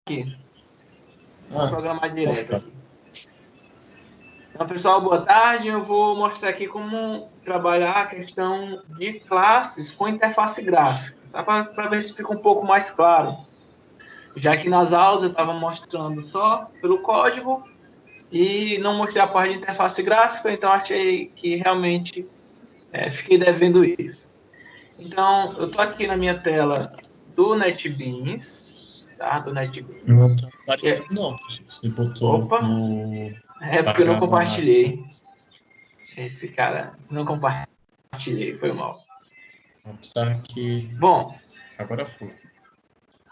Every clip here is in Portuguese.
aqui. Vou programar direto aqui. Então, pessoal, boa tarde. Eu vou mostrar aqui como trabalhar a questão de classes com interface gráfica, tá? Para ver se fica um pouco mais claro. Já que nas aulas eu estava mostrando só pelo código e não mostrei a parte de interface gráfica, então achei que realmente fiquei devendo isso. Então, eu estou aqui na minha tela do NetBeans, tá? Do NetBeans. Não tá aparecendo, não. Você botou Opa. no... É porque eu não compartilhei. Esse cara, não compartilhei, foi mal. Tá aqui. Bom. Agora foi.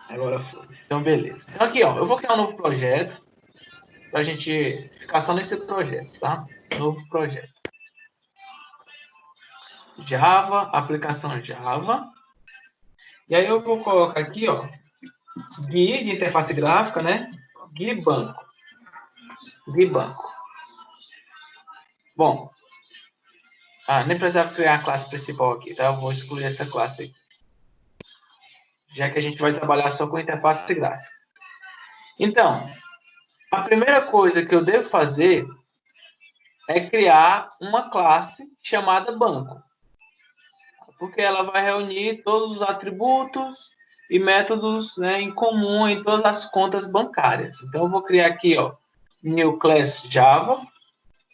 Agora foi. Então, beleza. Então, aqui, ó, eu vou criar um novo projeto para a gente ficar só nesse projeto, tá? Novo projeto. Java, aplicação Java. E aí eu vou colocar aqui, ó, GUI de interface gráfica, né? GUI banco. GUI banco. Bom. Nem precisava criar a classe principal aqui, tá? Eu vou excluir essa classe aqui. Já que a gente vai trabalhar só com interface gráfica. Então, a primeira coisa que eu devo fazer é criar uma classe chamada banco. Porque ela vai reunir todos os atributos e métodos, né, em comum em todas as contas bancárias. Então, eu vou criar aqui, ó, new class Java,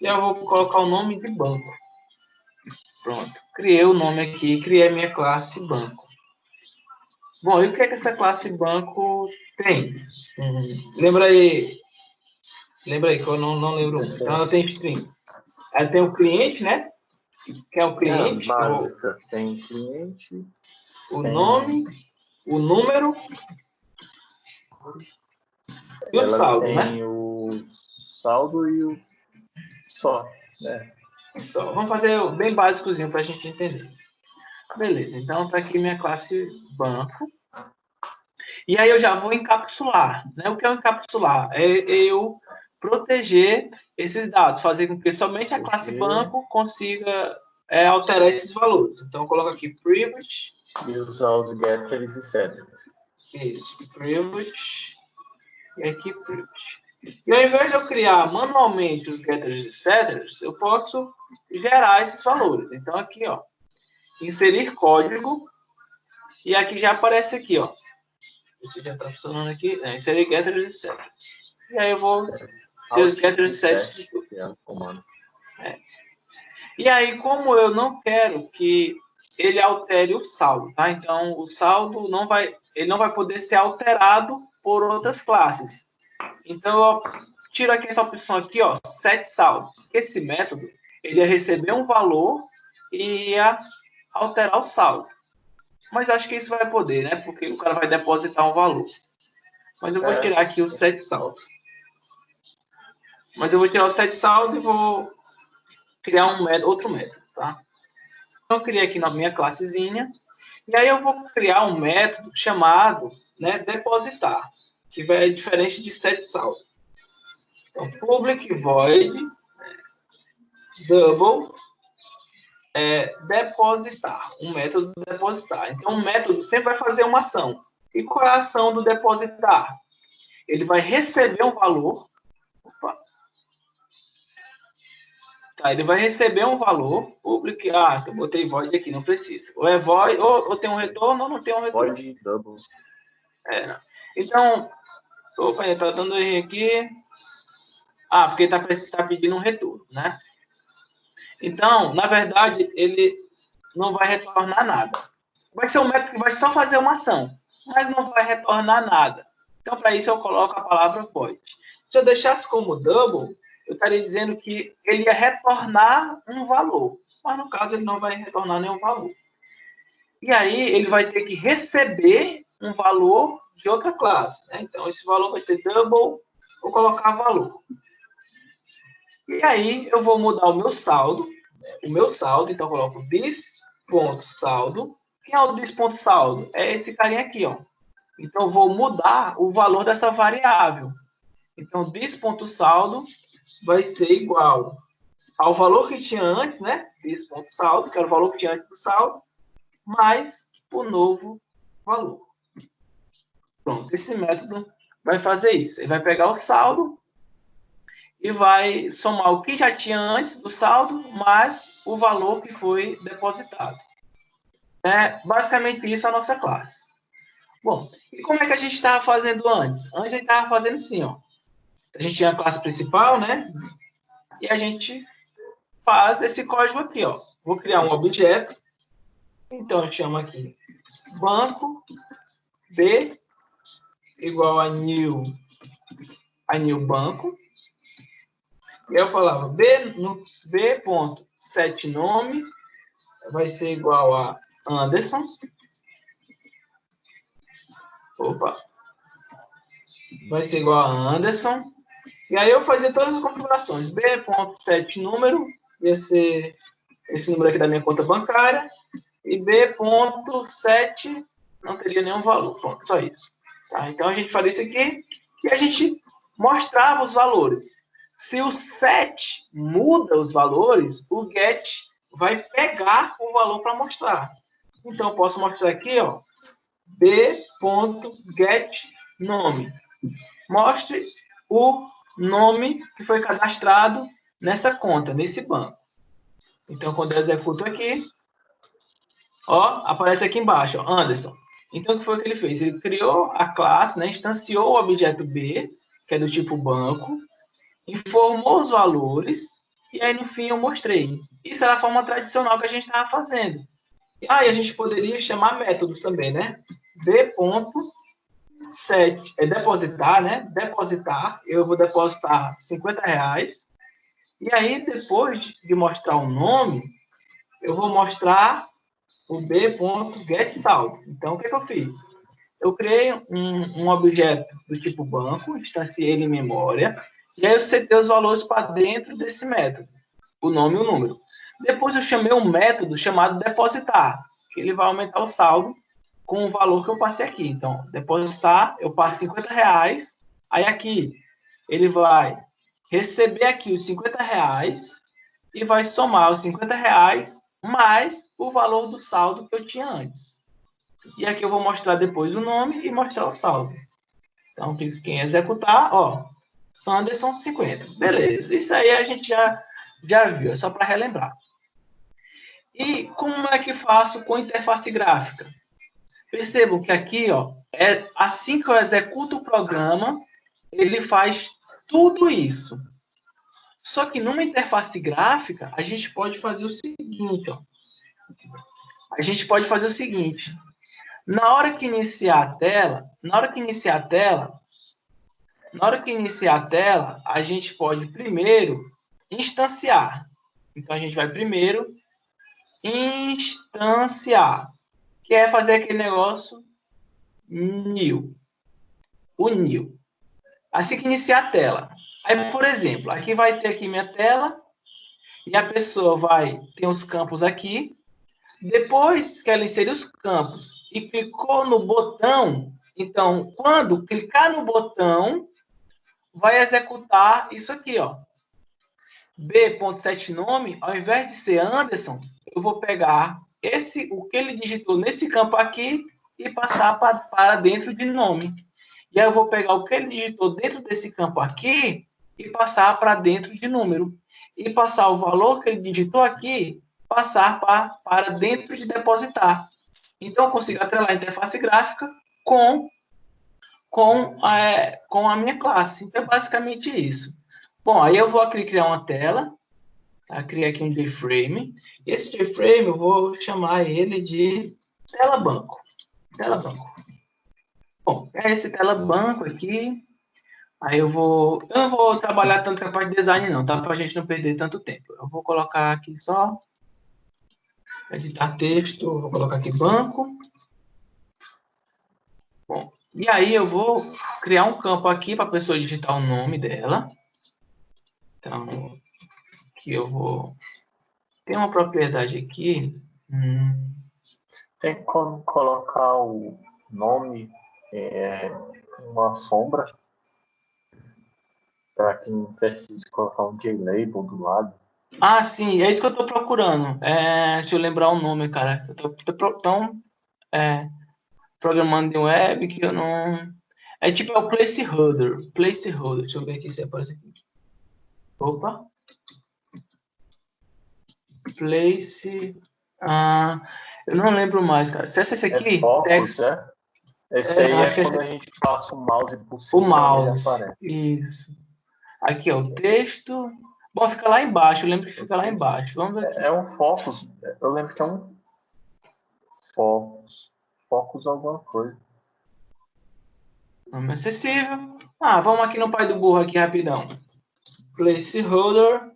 e eu vou colocar o nome de banco. Pronto. Criei o nome aqui, criei a minha classe banco. Bom, e o que é que essa classe banco tem? Lembra aí que eu não lembro. Então, ela tem string. Ela tem o cliente, né? Que é o cliente. Básica. Tem cliente. O nome, o número e o saldo, né? Tem o saldo e o só, né? Só, vamos fazer bem básicozinho para a gente entender. Beleza, então tá aqui minha classe banco. E aí eu já vou encapsular, né? O que é encapsular? É eu proteger esses dados, fazer com que somente a classe banco consiga alterar esses valores. Então eu coloco aqui privilege. E usar os getters e setters. Isso, privilege. E aqui privilege. E ao invés de eu criar manualmente os getters e setters, eu posso gerar esses valores. Então aqui, ó, inserir código. E aqui já aparece aqui, ó. Esse já está funcionando aqui. Inserir getters e setters. E aí eu vou ser os getters e setters de tudo. E aí, como eu não quero que ele altere o saldo, tá? Então, o saldo ele não vai poder ser alterado por outras classes. Então, eu tiro aqui essa opção aqui, ó, set saldo. Esse método, ele ia receber um valor e ia alterar o saldo. Mas eu acho que isso vai poder, né? Porque o cara vai depositar um valor. Mas eu vou tirar aqui o set saldo. Mas eu vou tirar o set saldo e vou criar outro método, tá? Então, eu criei aqui na minha classezinha. E aí eu vou criar um método chamado, né, depositar, que vai ser diferente de set saldo. Então, public void double depositar, um método depositar. Então, o método sempre vai fazer uma ação. E qual é a ação do depositar? Ele vai receber um valor. Opa. Tá, ele vai receber um valor. Public. Eu botei void aqui, não precisa. Ou é void, ou tem um retorno, ou não tem um retorno. Void double. Então, opa, ele tá dando erro aqui. Porque tá pedindo um retorno, né? Então, na verdade, ele não vai retornar nada. Vai ser um método que vai só fazer uma ação, mas não vai retornar nada. Então, para isso, eu coloco a palavra void. Se eu deixasse como double, eu estaria dizendo que ele ia retornar um valor. Mas, no caso, ele não vai retornar nenhum valor. E aí, ele vai ter que receber um valor de outra classe, né? Então, esse valor vai ser double, vou colocar valor. E aí, eu vou mudar o meu saldo. Então, eu coloco this.saldo. Quem é o this.saldo? É esse carinha aqui, ó. Então, eu vou mudar o valor dessa variável. Então, this.saldo vai ser igual ao valor que tinha antes, né? This.saldo, que era o valor que tinha antes do saldo, mais o novo valor. Pronto, esse método vai fazer isso. Ele vai pegar o saldo e vai somar o que já tinha antes do saldo, mais o valor que foi depositado. É basicamente isso a nossa classe. Bom, e como é que a gente estava fazendo antes? Antes a gente estava fazendo assim, ó. A gente tinha a classe principal, né? E a gente faz esse código aqui, ó. Vou criar um objeto. Então, eu chamo aqui banco B igual a new banco. E eu falava B.setNome vai ser igual a Anderson. Opa. Vai ser igual a Anderson. E aí eu fazia todas as configurações. B.setNúmero ia ser esse número aqui da minha conta bancária. E B.set não teria nenhum valor. Pronto, só isso. Tá? Então a gente faria isso aqui e a gente mostrava os valores. Se o set muda os valores, o get vai pegar o valor para mostrar. Então eu posso mostrar aqui, ó, b.getNome. Mostre o nome que foi cadastrado nessa conta, nesse banco. Então, quando eu executo aqui, ó, aparece aqui embaixo, ó, Anderson. Então, o que foi que ele fez? Ele criou a classe, né, instanciou o objeto B, que é do tipo banco, informou os valores, e aí, no fim, eu mostrei. Isso era a forma tradicional que a gente estava fazendo. E aí, a gente poderia chamar métodos também, né? B.set é depositar, né? Depositar, eu vou depositar R$50. E aí, depois de mostrar o nome, eu vou mostrar o b.getSaldo. Então, o que eu fiz? Eu criei um objeto do tipo banco, instanciei ele em memória, e aí eu setei os valores para dentro desse método, o nome e o número. Depois eu chamei um método chamado depositar, que ele vai aumentar o saldo com o valor que eu passei aqui. Então, depositar, eu passo R$50, aí aqui ele vai receber aqui os R$50 e vai somar os R$50 mais o valor do saldo que eu tinha antes. E aqui eu vou mostrar depois o nome e mostrar o saldo. Então, quem executar, ó, Anderson 50. Beleza, isso aí a gente já viu, é só para relembrar. E como é que faço com interface gráfica? Percebam que aqui, ó, assim que eu executo o programa, ele faz tudo isso. Só que numa interface gráfica, a gente pode fazer o seguinte, ó. A gente pode fazer o seguinte. Na hora que iniciar a tela, a gente pode primeiro instanciar. Então, a gente vai primeiro instanciar, que é fazer aquele negócio new. O new. Assim que iniciar a tela. Aí, por exemplo, aqui vai ter aqui minha tela e a pessoa vai ter os campos aqui. Depois que ela inseriu os campos e clicou no botão, então, quando clicar no botão, vai executar isso aqui, ó. B.setNome, ao invés de ser Anderson, eu vou pegar o que ele digitou nesse campo aqui e passar para dentro de nome. E aí eu vou pegar o que ele digitou dentro desse campo aqui e passar para dentro de número. E passar o valor que ele digitou aqui, passar para dentro de depositar. Então, eu consigo atrelar a interface gráfica com a minha classe. Então, é basicamente isso. Bom, aí eu vou aqui criar uma tela. Tá? Criar aqui um JFrame. E esse JFrame eu vou chamar ele de tela banco. Tela banco. Bom, é esse tela banco aqui. Aí eu não vou trabalhar tanto com a parte de design não, tá? Para a gente não perder tanto tempo. Eu vou colocar aqui só editar texto, vou colocar aqui banco. Bom, e aí eu vou criar um campo aqui para a pessoa digitar o nome dela. Então, aqui eu vou... Tem uma propriedade aqui. Tem como colocar o nome uma sombra para quem precisa colocar um JLabel do lado. Ah, sim, é isso que eu estou procurando. Deixa eu lembrar o nome, cara. Eu tô programando em web que eu não... É tipo o placeholder. Placeholder. Deixa eu ver aqui se aparece aqui. Opa. Place. Eu não lembro mais, cara. Se esse aqui, É focus, text, né? Esse aí acho que quando a gente passa o mouse por o cima, ele mouse. aparece. Isso. Aqui, ó, o texto. Bom, fica lá embaixo. Eu lembro que fica lá embaixo. Vamos ver aqui. É um focus. Eu lembro que é um focus. Focus alguma coisa. Nome acessível. Vamos aqui no pai do burro aqui rapidão. Placeholder.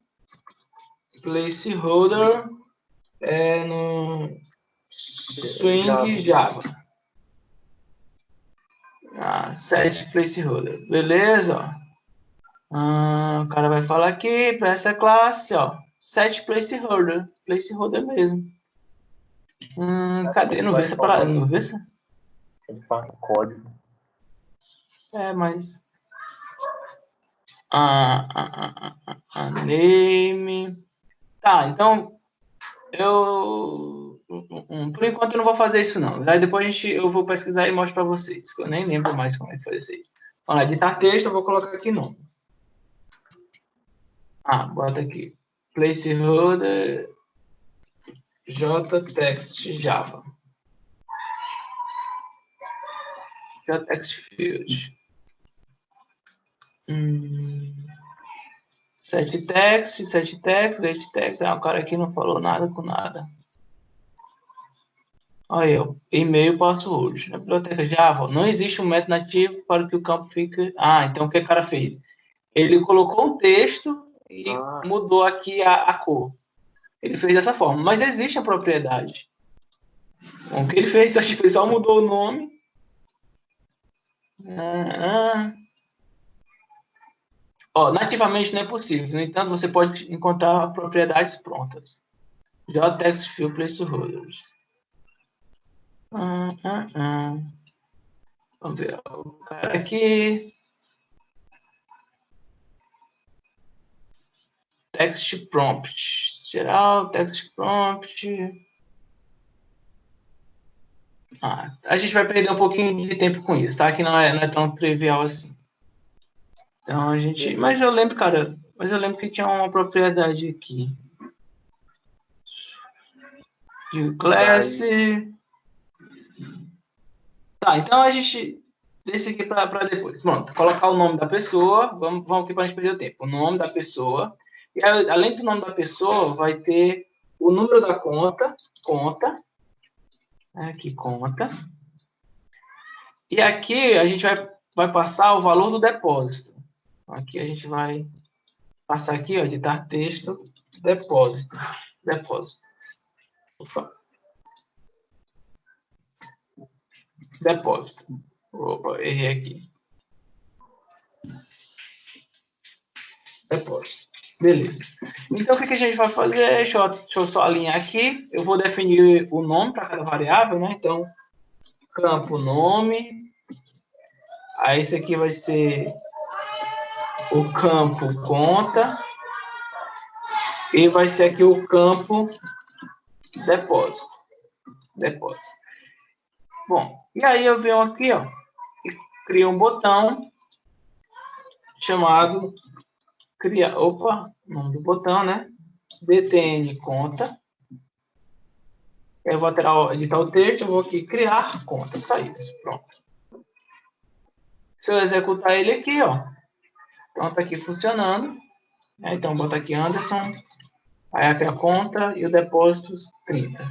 Placeholder é no Swing Java. Set placeholder. Beleza, ó. O cara vai falar aqui para essa classe, ó. Set placeholder. Placeholder mesmo. Cadê? Não vê essa parada? Não vê essa? Ele faz código. Mas... name... Tá, então... Por enquanto eu não vou fazer isso não. Aí depois eu vou pesquisar e mostro para vocês. Eu nem lembro mais como é que faz isso aí. Vamos lá, editar texto, eu vou colocar aqui nome. Bota aqui. Placeholder JText Java. JText Field. Set text. O cara aqui não falou nada com nada. Olha aí, ó, e-mail password. Na biblioteca Java não existe um método nativo para que o campo fique... então o que o cara fez? Ele colocou um texto e mudou aqui a cor. Ele fez dessa forma, mas existe a propriedade. Bom, o que ele fez? Ele só mudou o nome. Nativamente não é possível. No entanto, você pode encontrar propriedades prontas. JText Field Placeholders. Vamos ver o cara aqui. Text prompt. Geral, text prompt. A gente vai perder um pouquinho de tempo com isso, tá? Que não é tão trivial assim. Então a gente... Mas eu lembro, cara... que tinha uma propriedade aqui. View class... Tá, então a gente... Deixa aqui para depois. Pronto, colocar o nome da pessoa. Vamos aqui para a gente perder o tempo. O nome da pessoa. E além do nome da pessoa, vai ter o número da conta. Aqui, conta. E aqui a gente vai passar o valor do depósito. Aqui a gente vai passar aqui, ó, editar texto, depósito. Opa. Depósito. Opa, errei aqui. Depósito. Beleza. Então, o que a gente vai fazer? Deixa eu só alinhar aqui. Eu vou definir o nome para cada variável, né? Então, campo nome. Aí, esse aqui vai ser o campo conta. E vai ser aqui o campo depósito. Bom, e aí eu venho aqui, ó, e crio um botão chamado criar, nome do botão, né? DTN conta. Eu vou editar o texto, eu vou aqui criar conta, só isso, pronto. Se eu executar ele aqui, ó, então tá aqui funcionando. Então, bota aqui Anderson, aí aqui a conta e o depósito 30.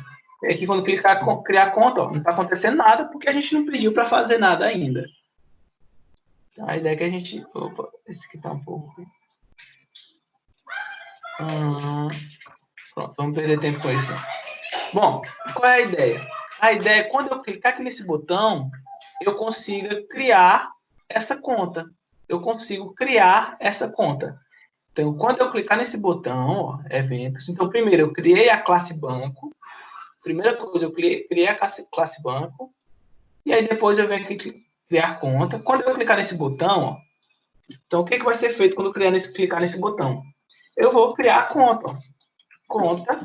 E aqui, quando clicar criar conta, ó, não está acontecendo nada, porque a gente não pediu para fazer nada ainda. Então, a ideia é que a gente... esse aqui está um pouco... pronto, vamos perder tempo com isso. Bom, qual é a ideia? A ideia é quando eu clicar aqui nesse botão, eu consiga criar essa conta. Então, quando eu clicar nesse botão, ó, eventos, então, primeiro, eu criei a classe banco. Primeira coisa, eu criei a classe banco. E aí, depois, eu venho aqui criar conta. Quando eu clicar nesse botão, ó, então, o que vai ser feito quando eu clicar nesse botão? Eu vou criar a conta. Ó. Conta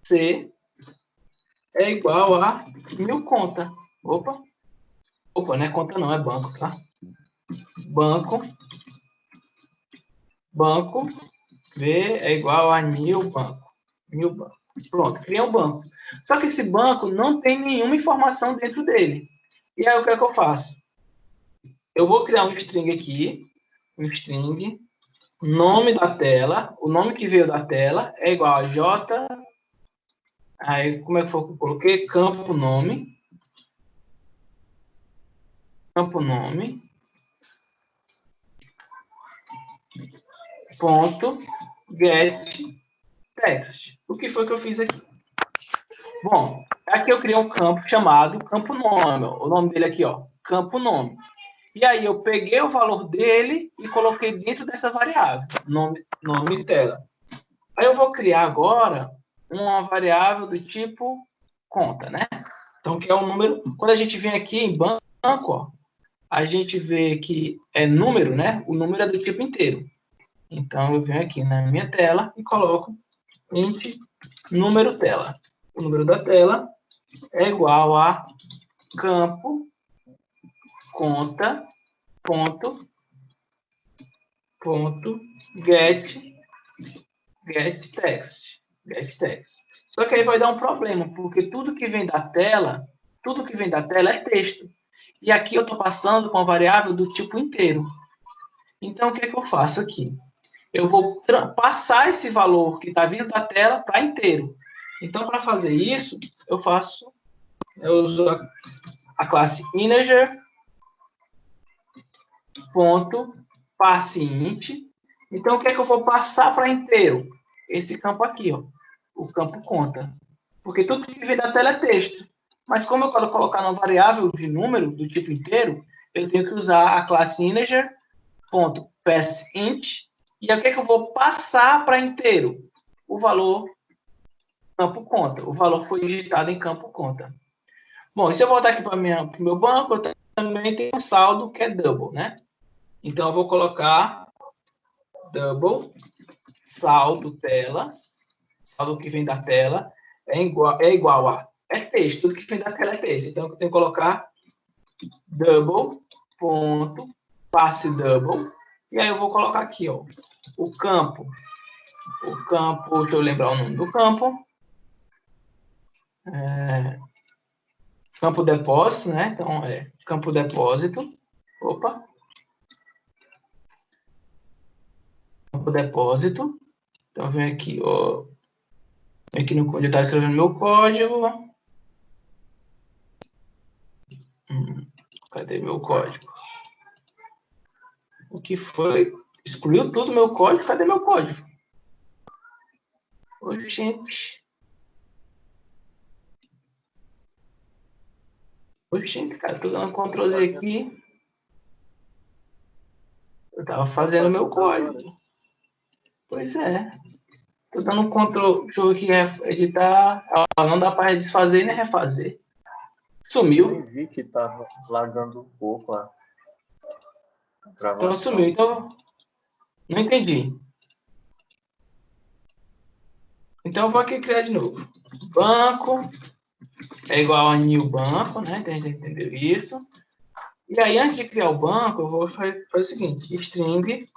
C é igual a 1000 conta. Opa! Opa, não é conta não, é banco, tá? Banco V é igual a new banco. Pronto, criei um banco. Só que esse banco não tem nenhuma informação dentro dele. E aí, o que é que eu faço? Eu vou criar um string aqui, um string, nome da tela, o nome que veio da tela é igual a j, aí como é que foi que eu coloquei? Campo nome, ponto, get, text. O que foi que eu fiz aqui? Bom, aqui eu criei um campo chamado campo nome, o nome dele aqui, ó, campo nome. E aí eu peguei o valor dele e coloquei dentro dessa variável, nome tela. Aí eu vou criar agora uma variável do tipo conta, né? Então, que é o número. Quando a gente vem aqui em banco, ó, a gente vê que é número, né? O número é do tipo inteiro. Então, eu venho aqui na minha tela e coloco int número tela. O número da tela é igual a campo conta ponto get text. Só que aí vai dar um problema, porque tudo que vem da tela é texto. E aqui eu estou passando com a variável do tipo inteiro. Então, o que é que eu faço aqui? Eu vou passar esse valor que está vindo da tela para inteiro. Então, para fazer isso, eu uso a classe integer ponto parseInt. Então, o que é que eu vou passar para inteiro? Esse campo aqui, ó, o campo conta. Porque tudo que vem da tela é texto. Mas como eu quero colocar uma variável de número do tipo inteiro, eu tenho que usar a classe integer.parseInt. E aí, o que é que eu vou passar para inteiro? O valor campo conta. O valor foi digitado em campo conta. Bom, e se eu voltar aqui para o meu banco, eu também tenho um saldo que é double, né? Então, eu vou colocar double, saldo tela, saldo que vem da tela, é igual a, é texto, tudo que vem da tela é texto. Então, eu tenho que colocar double, ponto, passe double, e aí eu vou colocar aqui, ó, o campo, deixa eu lembrar o nome do campo, campo depósito, né? Então, campo depósito, campo depósito. Então, vem aqui, ó. Vem aqui onde eu estava escrevendo meu código. Cadê meu código? O que foi? Excluiu tudo meu código? Cadê meu código? Ô, gente. Cara, tô dando Ctrl Z aqui. Eu tava fazendo meu código. Pois é. Tô dando Ctrl, deixa eu aqui editar. Não dá para desfazer nem refazer. Sumiu. Eu vi que tava lagando um pouco a gravação. Então sumiu. Então, não entendi. Então eu vou aqui criar de novo. Banco é igual a new banco, né? Então a gente entendeu isso. E aí, antes de criar o banco, eu vou fazer o seguinte: string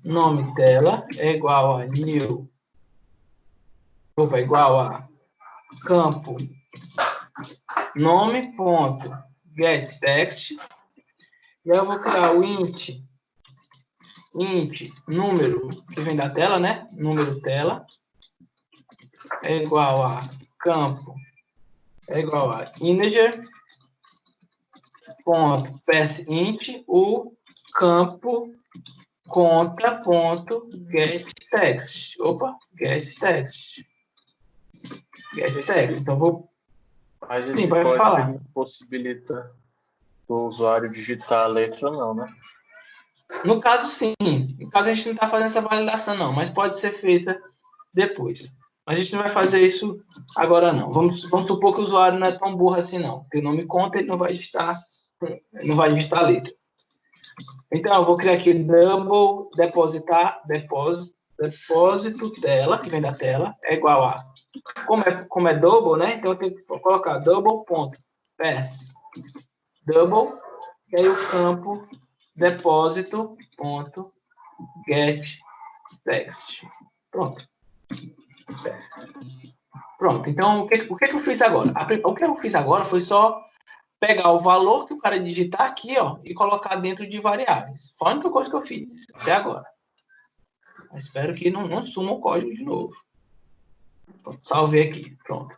nome tela é igual a new, igual a campo nome ponto get text. E aí eu vou criar o int número que vem da tela, né? Número tela é igual a campo é igual a integer ponto parseInt o campo conta ponto get text. Get text. Então vou. Mas esse Sim, vai código falar. não possibilita o usuário digitar a letra, não, né? No caso, sim. No caso, a gente não está fazendo essa validação, não, mas pode ser feita depois. Mas a gente não vai fazer isso agora, não. Vamos supor que o usuário não é tão burro assim, não. Porque o nome conta, ele não vai digitar a letra. Então, eu vou criar aqui double depósito tela, que vem da tela, é igual a como é double, né? Então eu tenho que colocar double ponto pass double, e aí o campo depósito ponto get text. Pronto. Pronto. Então o que eu fiz agora? O que eu fiz agora foi só pegar o valor que o cara digitar aqui, ó, e colocar dentro de variáveis. Foi a única coisa que eu fiz até agora. Eu espero que não suma o código de novo. Pronto, salvei aqui. Pronto.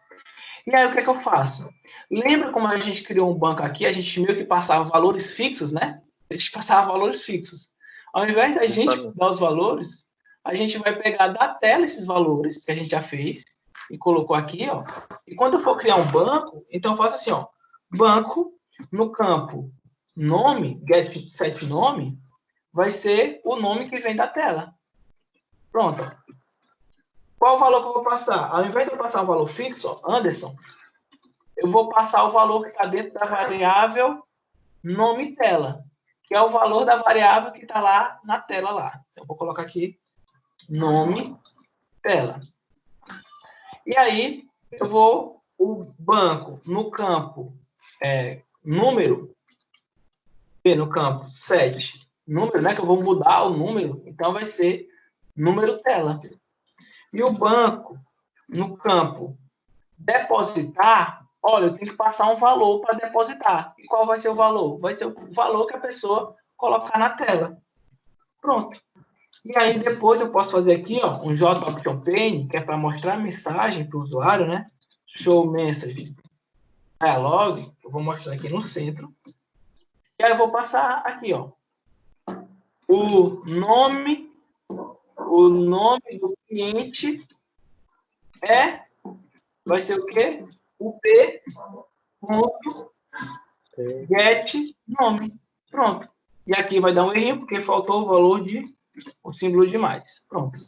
E aí, o que eu faço? Lembra como a gente criou um banco aqui? A gente meio que passava valores fixos, né? A gente passava valores fixos. Ao invés da gente dar os valores, a gente vai pegar da tela esses valores que a gente já fez e colocou aqui, ó. E quando eu for criar um banco, então eu faço assim, ó. Banco, no campo nome, get set nome, vai ser o nome que vem da tela. Pronto. Qual o valor que eu vou passar? Ao invés de eu passar um valor fixo, ó, Anderson, eu vou passar o valor que está dentro da variável nome tela, que é o valor da variável que está lá na tela lá. Eu vou colocar aqui nome tela. E aí, eu vou, o banco, no campo número, no campo set, número, né, que eu vou mudar o número, então vai ser número tela. E o banco, no campo depositar, olha, eu tenho que passar um valor para depositar. E qual vai ser o valor? Vai ser o valor que a pessoa colocar na tela. Pronto. E aí depois eu posso fazer aqui, ó, um JOptionPane, que é para mostrar a mensagem para o usuário, né? Show message dialog, eu vou mostrar aqui no centro. E aí eu vou passar aqui, ó, o nome do cliente vai ser o quê? O p.get nome. Pronto. E aqui vai dar um erro, porque faltou o valor o símbolo de mais. Pronto.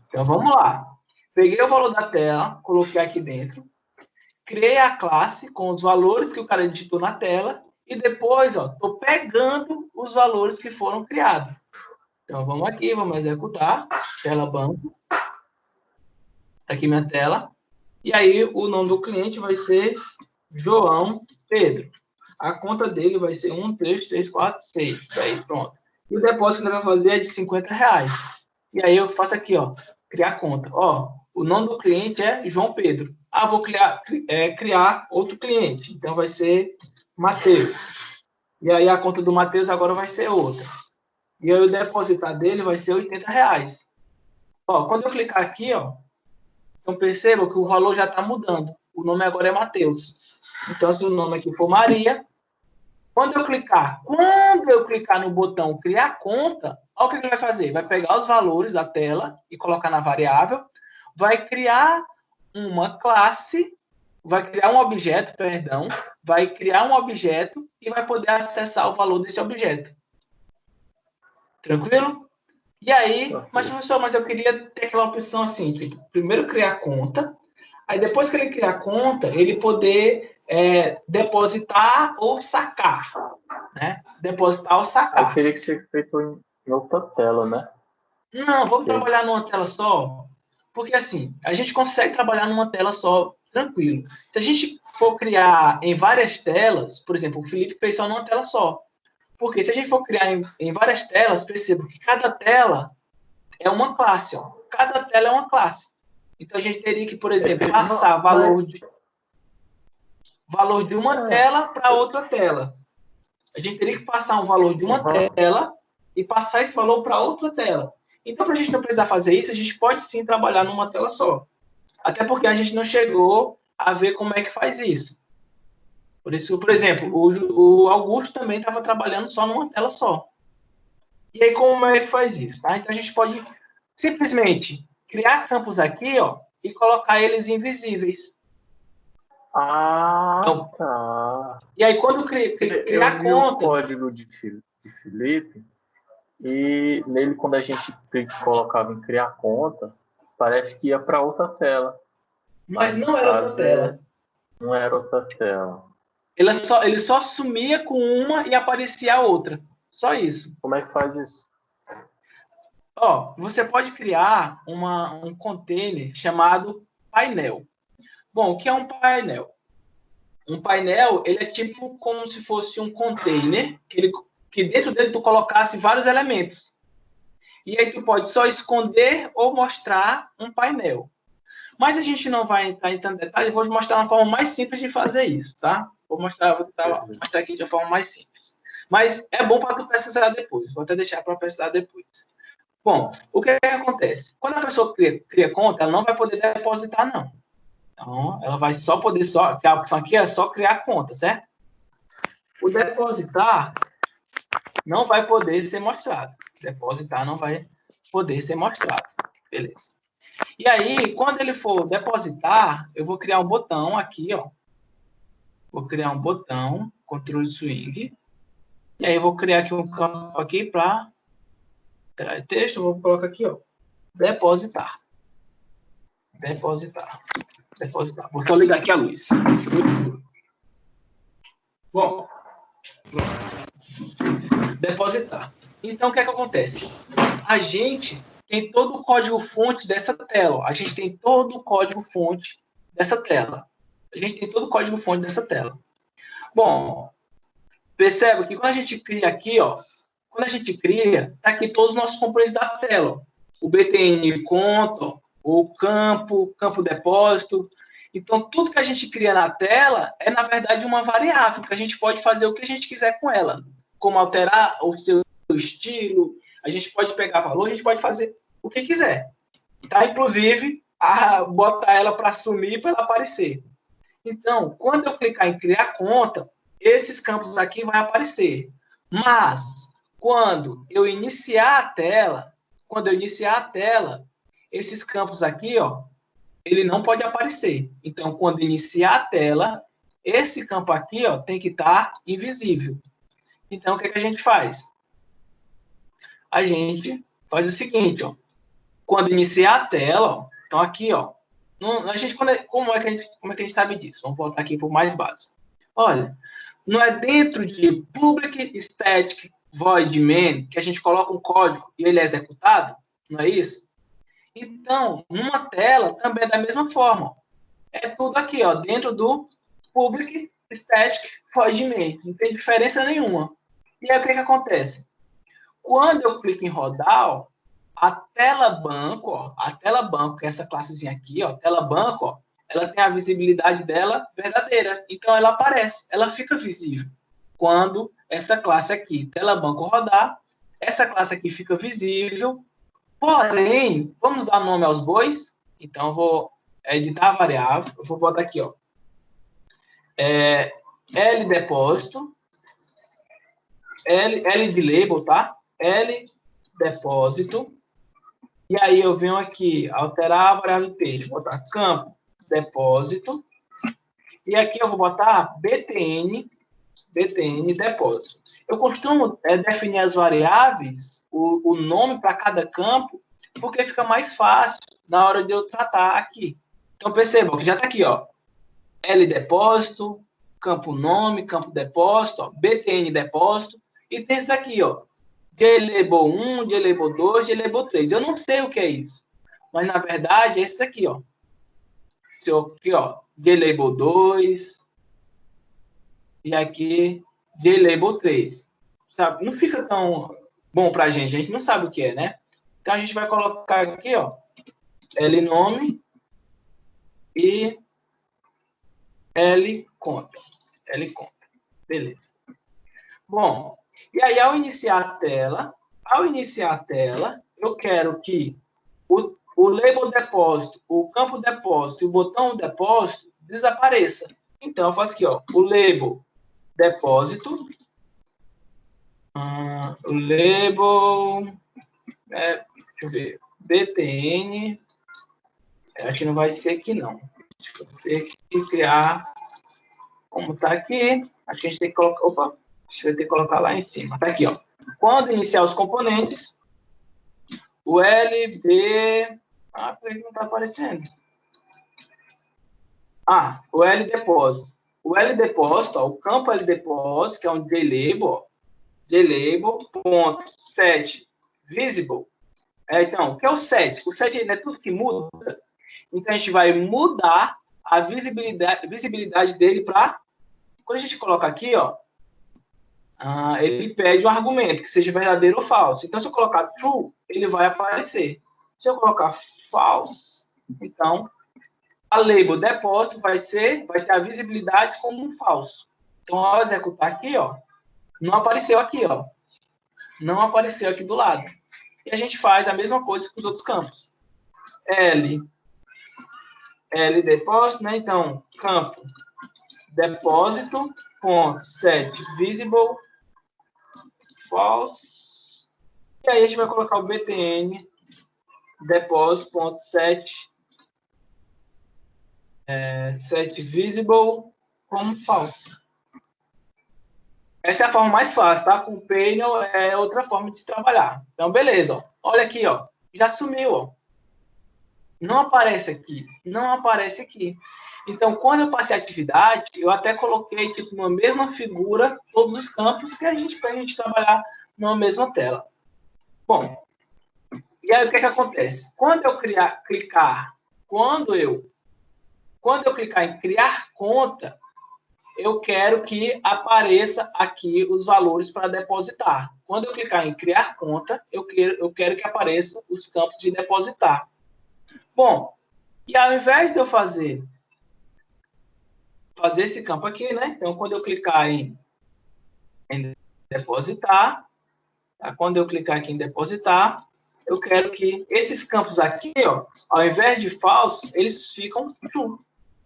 Então, vamos lá. Peguei o valor da tela, coloquei aqui dentro, criei a classe com os valores que o cara digitou na tela, e depois, ó, estou pegando os valores que foram criados. Então, vamos aqui, vamos executar. Tela banco. Está aqui minha tela. E aí, o nome do cliente vai ser João Pedro. A conta dele vai ser 1, 2, 3, 4, 6. Aí, pronto. E o depósito que ele vai fazer é de R$50. E aí, eu faço aqui, ó, criar conta. Ó, o nome do cliente é João Pedro. Ah, vou criar outro cliente. Então, vai ser Matheus. E aí, a conta do Matheus agora vai ser outra. E aí, o depositar dele vai ser R$80. Ó, quando eu clicar aqui, ó, então perceba que o valor já está mudando. O nome agora é Matheus. Então, se o nome aqui for Maria, quando eu clicar no botão criar conta, olha o que ele vai fazer. Vai pegar os valores da tela e colocar na variável, vai criar uma classe, vai criar um objeto, perdão, vai criar um objeto e vai poder acessar o valor desse objeto. Tranquilo? E aí, mas professor, eu queria ter aquela opção assim, tipo, primeiro criar conta, aí depois que ele criar conta, ele poder depositar ou sacar, né? Depositar ou sacar. Eu queria que seja feito em outra tela, né? Não, vamos trabalhar numa tela só, porque assim, a gente consegue trabalhar numa tela só, tranquilo. Se a gente for criar em várias telas, por exemplo, o Felipe fez só numa tela só. Porque se a gente for criar em várias telas, perceba que cada tela é uma classe, ó. Cada tela é uma classe. Então, a gente teria que, por exemplo, passar valor de uma tela para outra tela. A gente teria que passar um valor de uma tela e passar esse valor para outra tela. Então, para a gente não precisar fazer isso, a gente pode sim trabalhar numa tela só. Até porque a gente não chegou a ver como é que faz isso. Por isso, por exemplo, o Augusto também estava trabalhando só numa tela só. E aí, como é que faz isso? Tá? Então, a gente pode simplesmente criar campos aqui, ó, e colocar eles invisíveis. Então, tá. E aí, quando criar conta... o código de Felipe, e nele, quando a gente colocava em criar conta, parece que ia para outra tela. Mas não era outra tela. Não era outra tela. Ele só sumia com uma e aparecia a outra. Só isso. Como é que faz isso? Ó, você pode criar um container chamado painel. Bom, o que é um painel? Um painel, ele é tipo como se fosse um container, que dentro dele tu colocasse vários elementos. E aí tu pode só esconder ou mostrar um painel. Mas a gente não vai entrar em tanto detalhe, eu vou mostrar uma forma mais simples de fazer isso, tá? Vou mostrar aqui de uma forma mais simples. Mas é bom para tu pesquisar depois, vou até deixar para pesquisar depois. Bom, o que acontece? Quando a pessoa cria conta, ela não vai poder depositar, não. Então, ela vai só poder, que a opção aqui é só criar conta, certo? O depositar não vai poder ser mostrado. Depositar não vai poder ser mostrado. Beleza. E aí, quando ele for depositar, eu vou criar um botão aqui, ó. Vou criar um botão, controle swing. E aí, eu vou criar aqui um campo aqui para texto. Eu vou colocar aqui, ó. Depositar. Depositar. Depositar. Vou só ligar aqui a luz. Bom. Depositar. Então, o que é que acontece? A gente tem todo o código-fonte dessa tela. A gente tem todo o código-fonte dessa tela. A gente tem todo o código-fonte dessa tela. Bom, perceba que quando a gente cria aqui, ó, quando a gente cria, tá aqui todos os nossos componentes da tela. Ó. O BTN conta, o campo depósito. Então, tudo que a gente cria na tela é, na verdade, uma variável, que a gente pode fazer o que a gente quiser com ela. Como alterar o seu estilo, a gente pode pegar valor, a gente pode fazer o que quiser. Tá? Inclusive, botar ela para sumir, para ela aparecer. Então, quando eu clicar em criar conta, esses campos aqui vão aparecer. Mas, quando eu iniciar a tela, esses campos aqui, ó, ele não pode aparecer. Então, quando iniciar a tela, esse campo aqui, ó, tem que estar invisível. Então, o que a gente faz? A gente faz o seguinte, ó. Quando iniciar a tela, ó, então aqui, ó, como é que a gente sabe disso? Vamos voltar aqui para o mais básico. Olha, não é dentro de public static void main que a gente coloca um código e ele é executado? Não é isso? Então, numa tela também é da mesma forma. É tudo aqui, ó, dentro do public static void main. Não tem diferença nenhuma. E aí o que acontece? Quando eu clico em rodar, ó, a tela banco, que é essa classezinha aqui, ó, tela banco, ó, ela tem a visibilidade dela verdadeira. Então, ela aparece, ela fica visível. Quando essa classe aqui, tela banco, rodar, essa classe aqui fica visível. Porém, vamos dar nome aos bois. Então, eu vou editar a variável. Eu vou botar aqui, ó, L depósito, L de label, tá? L depósito. E aí eu venho aqui, alterar a variável de texto, botar campo depósito. E aqui eu vou botar BTN depósito. Eu costumo definir as variáveis, o nome para cada campo, porque fica mais fácil na hora de eu tratar aqui. Então percebam que já está aqui, ó, L depósito, campo nome, campo depósito, ó, BTN depósito, e tem isso aqui, ó, JLabel 1, JLabel 2, JLabel 3. Eu não sei o que é isso, mas na verdade é esse aqui, ó. Esse aqui, ó, JLabel 2 e aqui JLabel 3. Sabe? Não fica tão bom pra gente, a gente não sabe o que é, né? Então a gente vai colocar aqui, ó, L nome e L conta. L conta. Beleza. Bom, e aí ao iniciar a tela, eu quero que o label depósito, o campo depósito e o botão depósito desapareça. Então eu faço aqui, ó, o label depósito, o label, deixa eu ver, BTN, acho que não vai ser aqui não. Vou ter que criar, como está aqui, acho que a gente tem que colocar, opa, a gente vai ter que colocar lá em cima. Está aqui, ó. Quando iniciar os componentes, o LB... por que não está aparecendo? O L depósito. O L depósito, ó, o campo L depósito, que é um JLabel, JLabel.set visible. Então, o que é o set? O set é tudo que muda. Então, a gente vai mudar a visibilidade dele para... Quando a gente coloca aqui, ó, ele pede um argumento, que seja verdadeiro ou falso. Então, se eu colocar true, ele vai aparecer. Se eu colocar false, então, a label depósito vai ter a visibilidade como um falso. Então, ao executar aqui, ó, não apareceu aqui, ó. Não apareceu aqui do lado. E a gente faz a mesma coisa com os outros campos. L depósito, né? Então, campo depósito, ponto, set visible, false. E aí a gente vai colocar o btn depósito, ponto, set visible como false. Essa é a forma mais fácil, tá? Com o Painel é outra forma de se trabalhar. Então, beleza, ó. Olha aqui, ó. Já sumiu, ó. Não aparece aqui. Não aparece aqui. Então, quando eu passei a atividade, eu até coloquei, tipo, numa mesma figura, todos os campos que pra gente trabalhar numa mesma tela. Bom, e aí o que acontece? Quando eu clicar em criar conta, eu quero que apareça aqui os valores para depositar. Quando eu clicar em criar conta, eu quero que apareça os campos de depositar. Bom, e ao invés de eu fazer esse campo aqui, né? Então, quando eu clicar em depositar, tá? Quando eu clicar aqui em depositar, eu quero que esses campos aqui, ó, ao invés de falso, eles ficam true.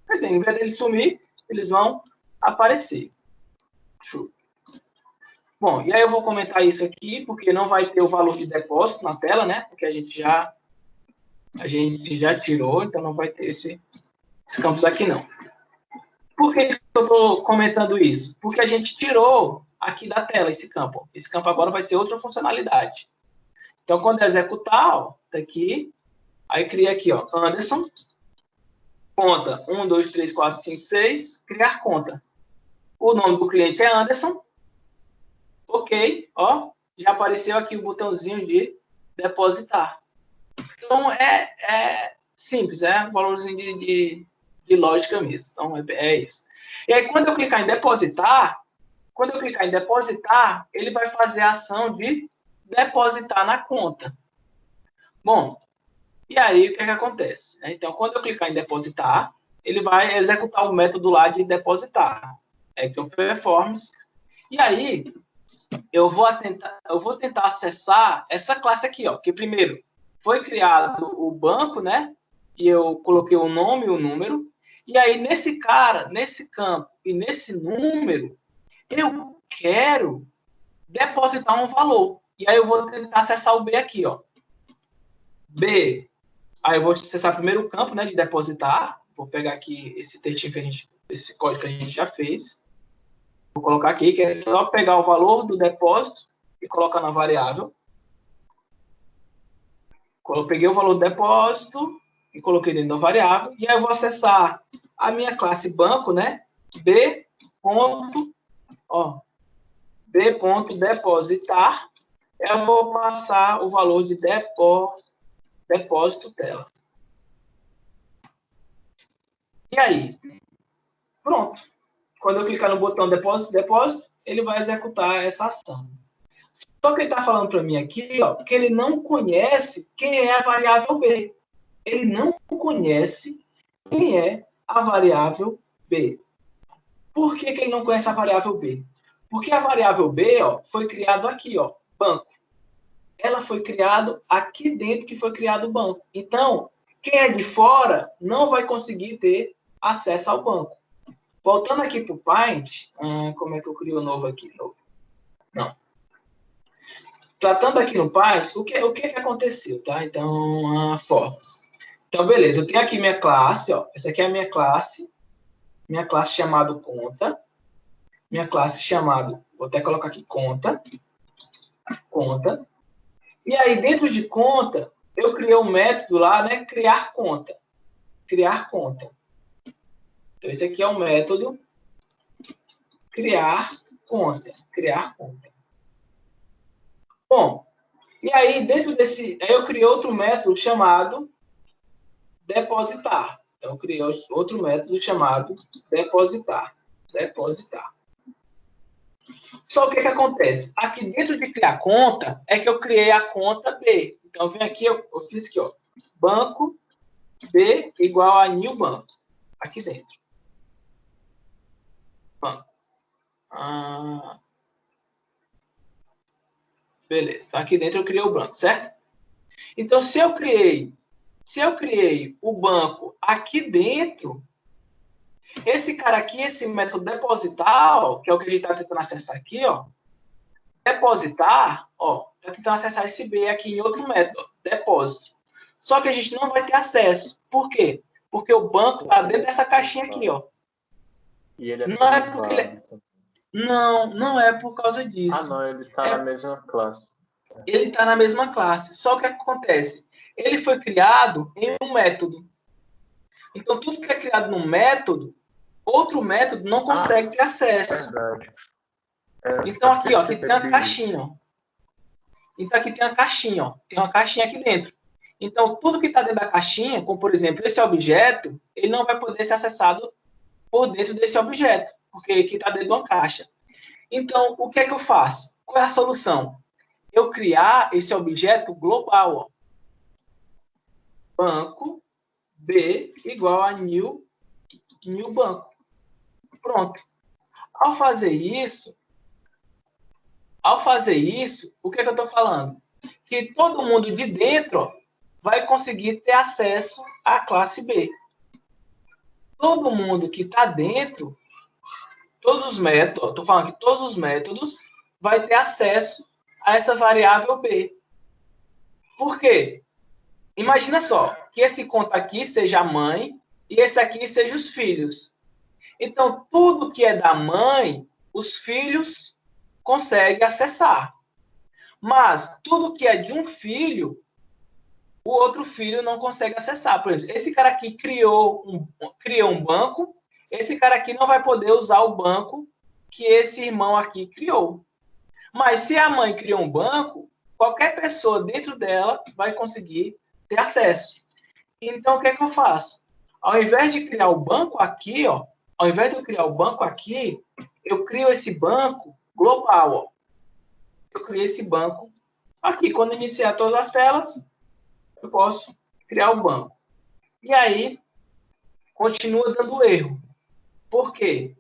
Quer dizer, ao invés de eles sumir, eles vão aparecer. True. Bom, e aí eu vou comentar isso aqui, porque não vai ter o valor de depósito na tela, né? Porque a gente já tirou, então não vai ter esse campo daqui, não. Por que eu estou comentando isso? Porque a gente tirou aqui da tela esse campo. Esse campo agora vai ser outra funcionalidade. Então, quando eu executar, ó, tá aqui, aí cria aqui, ó, Anderson, conta 1, 2, 3, 4, 5, 6, criar conta. O nome do cliente é Anderson. Ok, ó, já apareceu aqui o botãozinho de depositar. Então, é simples, é um valorzinho de lógica mesmo. Então, é isso. E aí, quando eu clicar em depositar, ele vai fazer a ação de depositar na conta. Bom, e aí, o que acontece? Então, quando eu clicar em depositar, ele vai executar o método lá de depositar. Action Performance. E aí, eu vou tentar acessar essa classe aqui, ó. Que primeiro foi criado o banco, né? E eu coloquei o nome e o número. E aí, nesse campo e nesse número, eu quero depositar um valor. E aí, eu vou tentar acessar o B aqui, ó. B. Aí, eu vou acessar primeiro o campo, né? De depositar. Vou pegar aqui esse textinho esse código que a gente já fez. Vou colocar aqui, que é só pegar o valor do depósito e colocar na variável. Eu peguei o valor do depósito e coloquei dentro da variável. E aí eu vou acessar a minha classe banco, né? B.depositar. Eu vou passar o valor de depósito dela. E aí? Pronto. Quando eu clicar no botão depósito, ele vai executar essa ação. Só que ele está falando para mim aqui, ó, que ele não conhece quem é a variável B. Ele não conhece quem é a variável B. Por que ele não conhece a variável B? Porque a variável B, ó, foi criado aqui, ó, banco. Ela foi criada aqui dentro que foi criado o banco. Então, quem é de fora não vai conseguir ter acesso ao banco. Voltando aqui para o Paint, como é que eu crio o novo aqui? Não. Tratando aqui no Paint, o que aconteceu, tá? Então, formas. Então, beleza. Eu tenho aqui minha classe, ó. Essa aqui é a minha classe. Minha classe chamada conta. Minha classe chamada, vou até colocar aqui conta. Conta. E aí, dentro de conta, eu criei um método lá, né? Criar conta. Criar conta. Então, esse aqui é o método criar conta. Criar conta. Bom, e aí dentro desse... Aí eu criei outro método chamado depositar. Então, eu criei outro método chamado depositar. Depositar. Só o que acontece? Aqui dentro de criar conta, é que eu criei a conta B. Então, eu vim aqui, eu fiz aqui, ó, banco B igual a new banco. Aqui dentro. Banco. Beleza. Então, aqui dentro eu criei o banco, certo? Então, se eu criei o banco aqui dentro, esse cara aqui, esse método depositar, que é o que a gente está tentando acessar aqui, ó, depositar, ó, está tentando acessar esse B aqui em outro método, depósito. Só que a gente não vai ter acesso. Por quê? Porque o banco está dentro dessa caixinha aqui, ó. E ele é não é porque ele... Não é por causa disso. Não, ele está na mesma classe. Ele está na mesma classe. Só que o que acontece? Ele foi criado em um método. Então, tudo que é criado num método, outro método não consegue ter acesso. Verdade. Então, aqui, ó, aqui tem uma caixinha. Ó. Então, aqui tem uma caixinha. Ó. Tem uma caixinha aqui dentro. Então, tudo que está dentro da caixinha, como, por exemplo, esse objeto, ele não vai poder ser acessado por dentro desse objeto, porque aqui está dentro de uma caixa. Então, o que é que eu faço? Qual é a solução? Eu criar esse objeto global. Ó. Banco B igual a new banco. Pronto. Ao fazer isso, o que é que eu estou falando? Que todo mundo de dentro, ó, vai conseguir ter acesso à classe B. Todo mundo que está dentro, todos os métodos, estou falando que todos os métodos vai ter acesso a essa variável B. Por quê? Imagina só, que esse conta aqui seja a mãe e esse aqui seja os filhos. Então, tudo que é da mãe, os filhos conseguem acessar. Mas tudo que é de um filho, o outro filho não consegue acessar. Por exemplo, esse cara aqui criou um banco, esse cara aqui não vai poder usar o banco que esse irmão aqui criou. Mas se a mãe criou um banco, qualquer pessoa dentro dela vai conseguir ter acesso. Então, o que é que eu faço? Ao invés de criar o banco aqui, ó, ao invés de eu criar o banco aqui, eu crio esse banco global. Ó. Eu criei esse banco aqui. Quando iniciar todas as telas, eu posso criar o banco. E aí, continua dando erro. Por quê?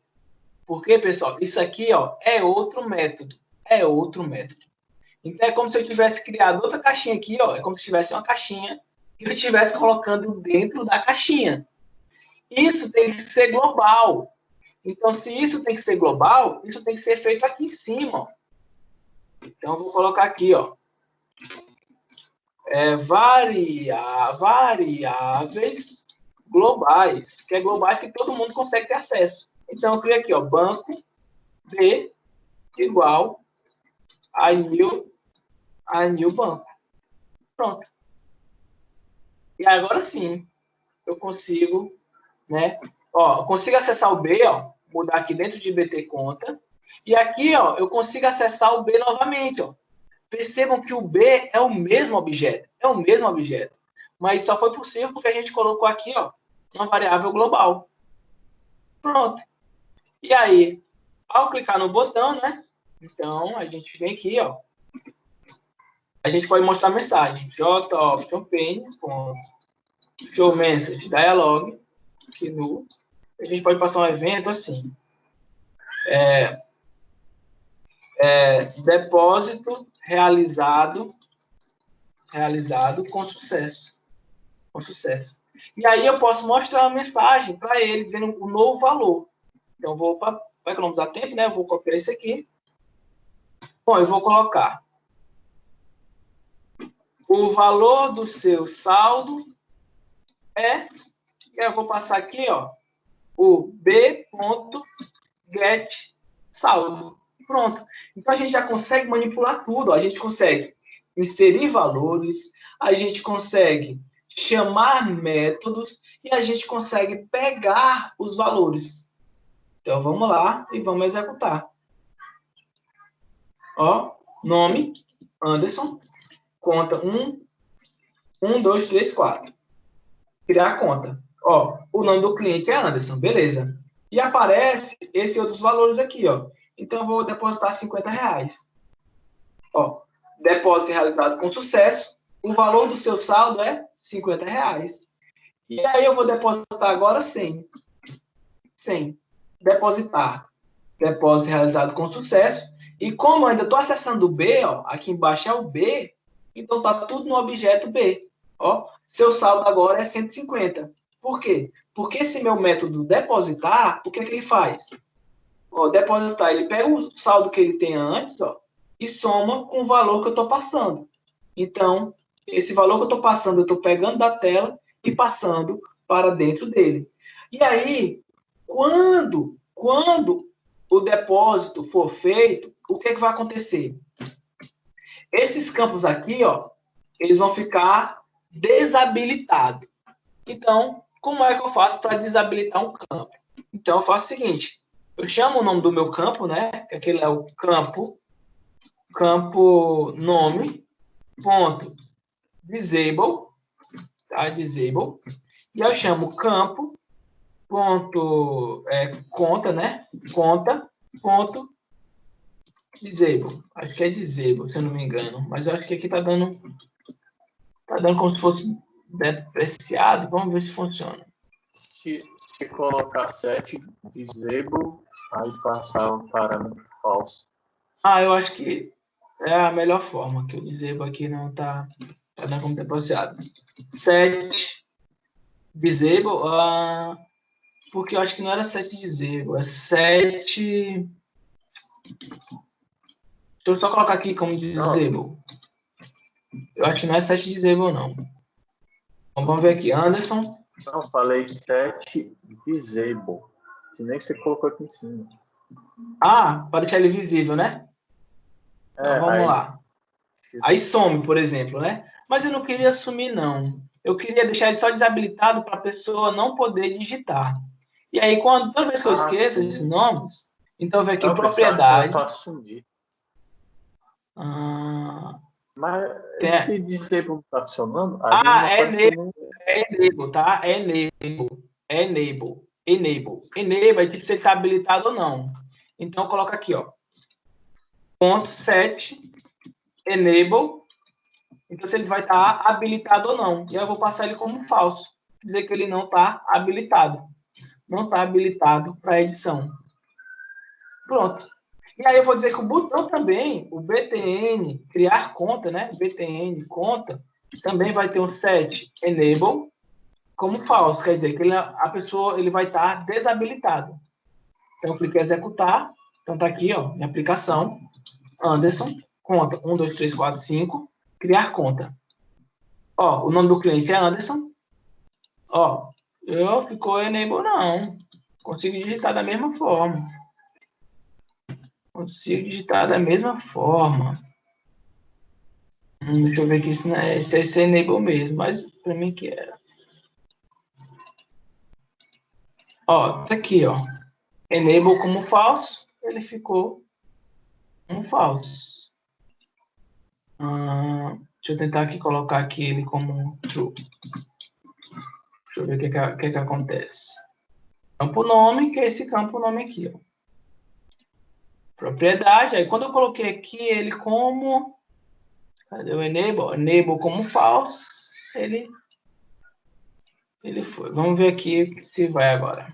Porque, pessoal, isso aqui ó, é outro método. É outro método. Então, é como se eu tivesse criado outra caixinha aqui. Ó, é como se tivesse uma caixinha e eu estivesse colocando dentro da caixinha. Isso tem que ser global. Então, se isso tem que ser global, isso tem que ser feito aqui em cima. Ó. Então, eu vou colocar aqui, ó. Variáveis globais, que é globais que todo mundo consegue ter acesso. Então, eu criei aqui, ó, banco B igual a new banco. Pronto. E agora sim, eu consigo, né? Ó, eu consigo acessar o B, ó, mudar aqui dentro de BT conta. E aqui, ó, eu consigo acessar o B novamente, ó. Percebam que o B é o mesmo objeto. É o mesmo objeto. Mas só foi possível porque a gente colocou aqui, ó, uma variável global. Pronto. E aí, ao clicar no botão, né? Então, a gente vem aqui, ó. A gente pode mostrar a mensagem. joptionPaint.showMessageDialog. Aqui no... A gente pode passar um evento assim. Depósito realizado com sucesso. Com sucesso. E aí eu posso mostrar uma mensagem para ele, dizendo o novo valor. Então, vou para economizar tempo, né? Eu vou copiar isso aqui. Bom, eu vou colocar o valor do seu saldo é... E eu vou passar aqui, ó, o b.getSaldo. Pronto. Então, a gente já consegue manipular tudo. Ó. A gente consegue inserir valores, a gente consegue chamar métodos e a gente consegue pegar os valores. Então, vamos lá e vamos executar. Ó, nome, Anderson, conta 1, 2, 3, 4. criar conta. Ó, o nome do cliente é Anderson, beleza. E aparece esses outros valores aqui, ó. Então, eu vou depositar R$50. Ó, depósito realizado com sucesso. O valor do seu saldo é R$50. E aí, eu vou depositar agora 100. 100. Depositar. Depósito realizado com sucesso. E como eu ainda estou acessando o B, ó, aqui embaixo é o B, então tá tudo no objeto B. Ó, seu saldo agora é 150. Por quê? Porque esse meu método depositar, o que é que ele faz? Ó, depositar, ele pega o saldo que ele tem antes, ó, e soma com o valor que eu estou passando. Então, esse valor que eu estou passando, eu estou pegando da tela e passando para dentro dele. E aí, quando o depósito for feito, o que é que vai acontecer? Esses campos aqui, ó, eles vão ficar desabilitados. Então, como é que eu faço para desabilitar um campo? Então, eu faço o seguinte, eu chamo o nome do meu campo, né? Que aquele é o campo nome, ponto, disable, tá? Disable. E eu chamo campo, ponto, conta, né? Conta, ponto, disable. Acho que é disable, se eu não me engano. Mas eu acho que aqui tá dando como se fosse depreciado. Vamos ver se funciona. Se colocar 7 disable, aí passar o parâmetro falso. Eu acho que é a melhor forma, que o disable aqui não tá dando como depreciado. 7 disable, porque eu acho que não era 7 disable, é 7... Deixa eu só colocar aqui como disable. Eu acho que não é 7 disable, não. Então, vamos ver aqui. Anderson. Não, falei 7 disable. Que nem você colocou aqui em cima. Para deixar ele visível, né? Então, vamos lá. Aí some, por exemplo, né? Mas eu não queria sumir, não. Eu queria deixar ele só desabilitado para a pessoa não poder digitar. E aí, toda vez que eu esqueço esses nomes, então vem aqui em propriedade. Mas esse disable não está funcionando? É enable, tá? É enable. Enable é tipo se ele está habilitado ou não. Então, coloca aqui, ó. Ponto 7, enable. Então, se ele vai estar habilitado ou não. E eu vou passar ele como falso. Dizer que ele não está habilitado. Não está habilitado para edição. Pronto. E aí eu vou dizer que o botão também, o btn, criar conta, né? Btn, conta, também vai ter um set enable como falso. Quer dizer que a pessoa vai estar desabilitado. Então, eu clico em executar. Então, tá aqui, ó, minha aplicação. Anderson, conta 1, 2, 3, 4, 5. Criar conta. Ó, o nome do cliente é Anderson. Ó, ficou enable, não. Consigo digitar da mesma forma. Consigo digitar da mesma forma. Deixa eu ver aqui se é enable mesmo, mas para mim que era. Ó, tá aqui, ó. Enable como falso, ele ficou um falso. Deixa eu tentar aqui colocar aqui ele como true. Deixa eu ver o que acontece. Campo nome, que é esse campo nome aqui, ó. Propriedade, aí quando eu coloquei aqui ele como... Cadê o enable? Enable como false, ele foi. Vamos ver aqui se vai agora.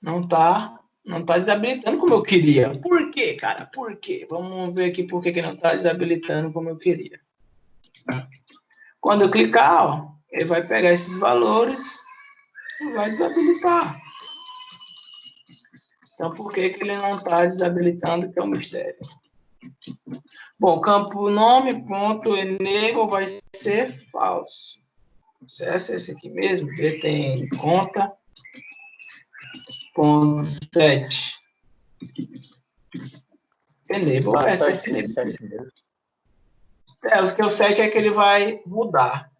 Não tá desabilitando como eu queria. Por quê, cara? Por quê? Vamos ver aqui por que não está desabilitando como eu queria. Quando eu clicar, ó, ele vai pegar esses valores e vai desabilitar. Então, por que ele não está desabilitando, que é um mistério. Bom, campo nome, ponto, enable vai ser falso. Certo? Esse aqui mesmo, btn conta, ponto 7. Enable vai ser enable. O 7 é que ele vai mudar.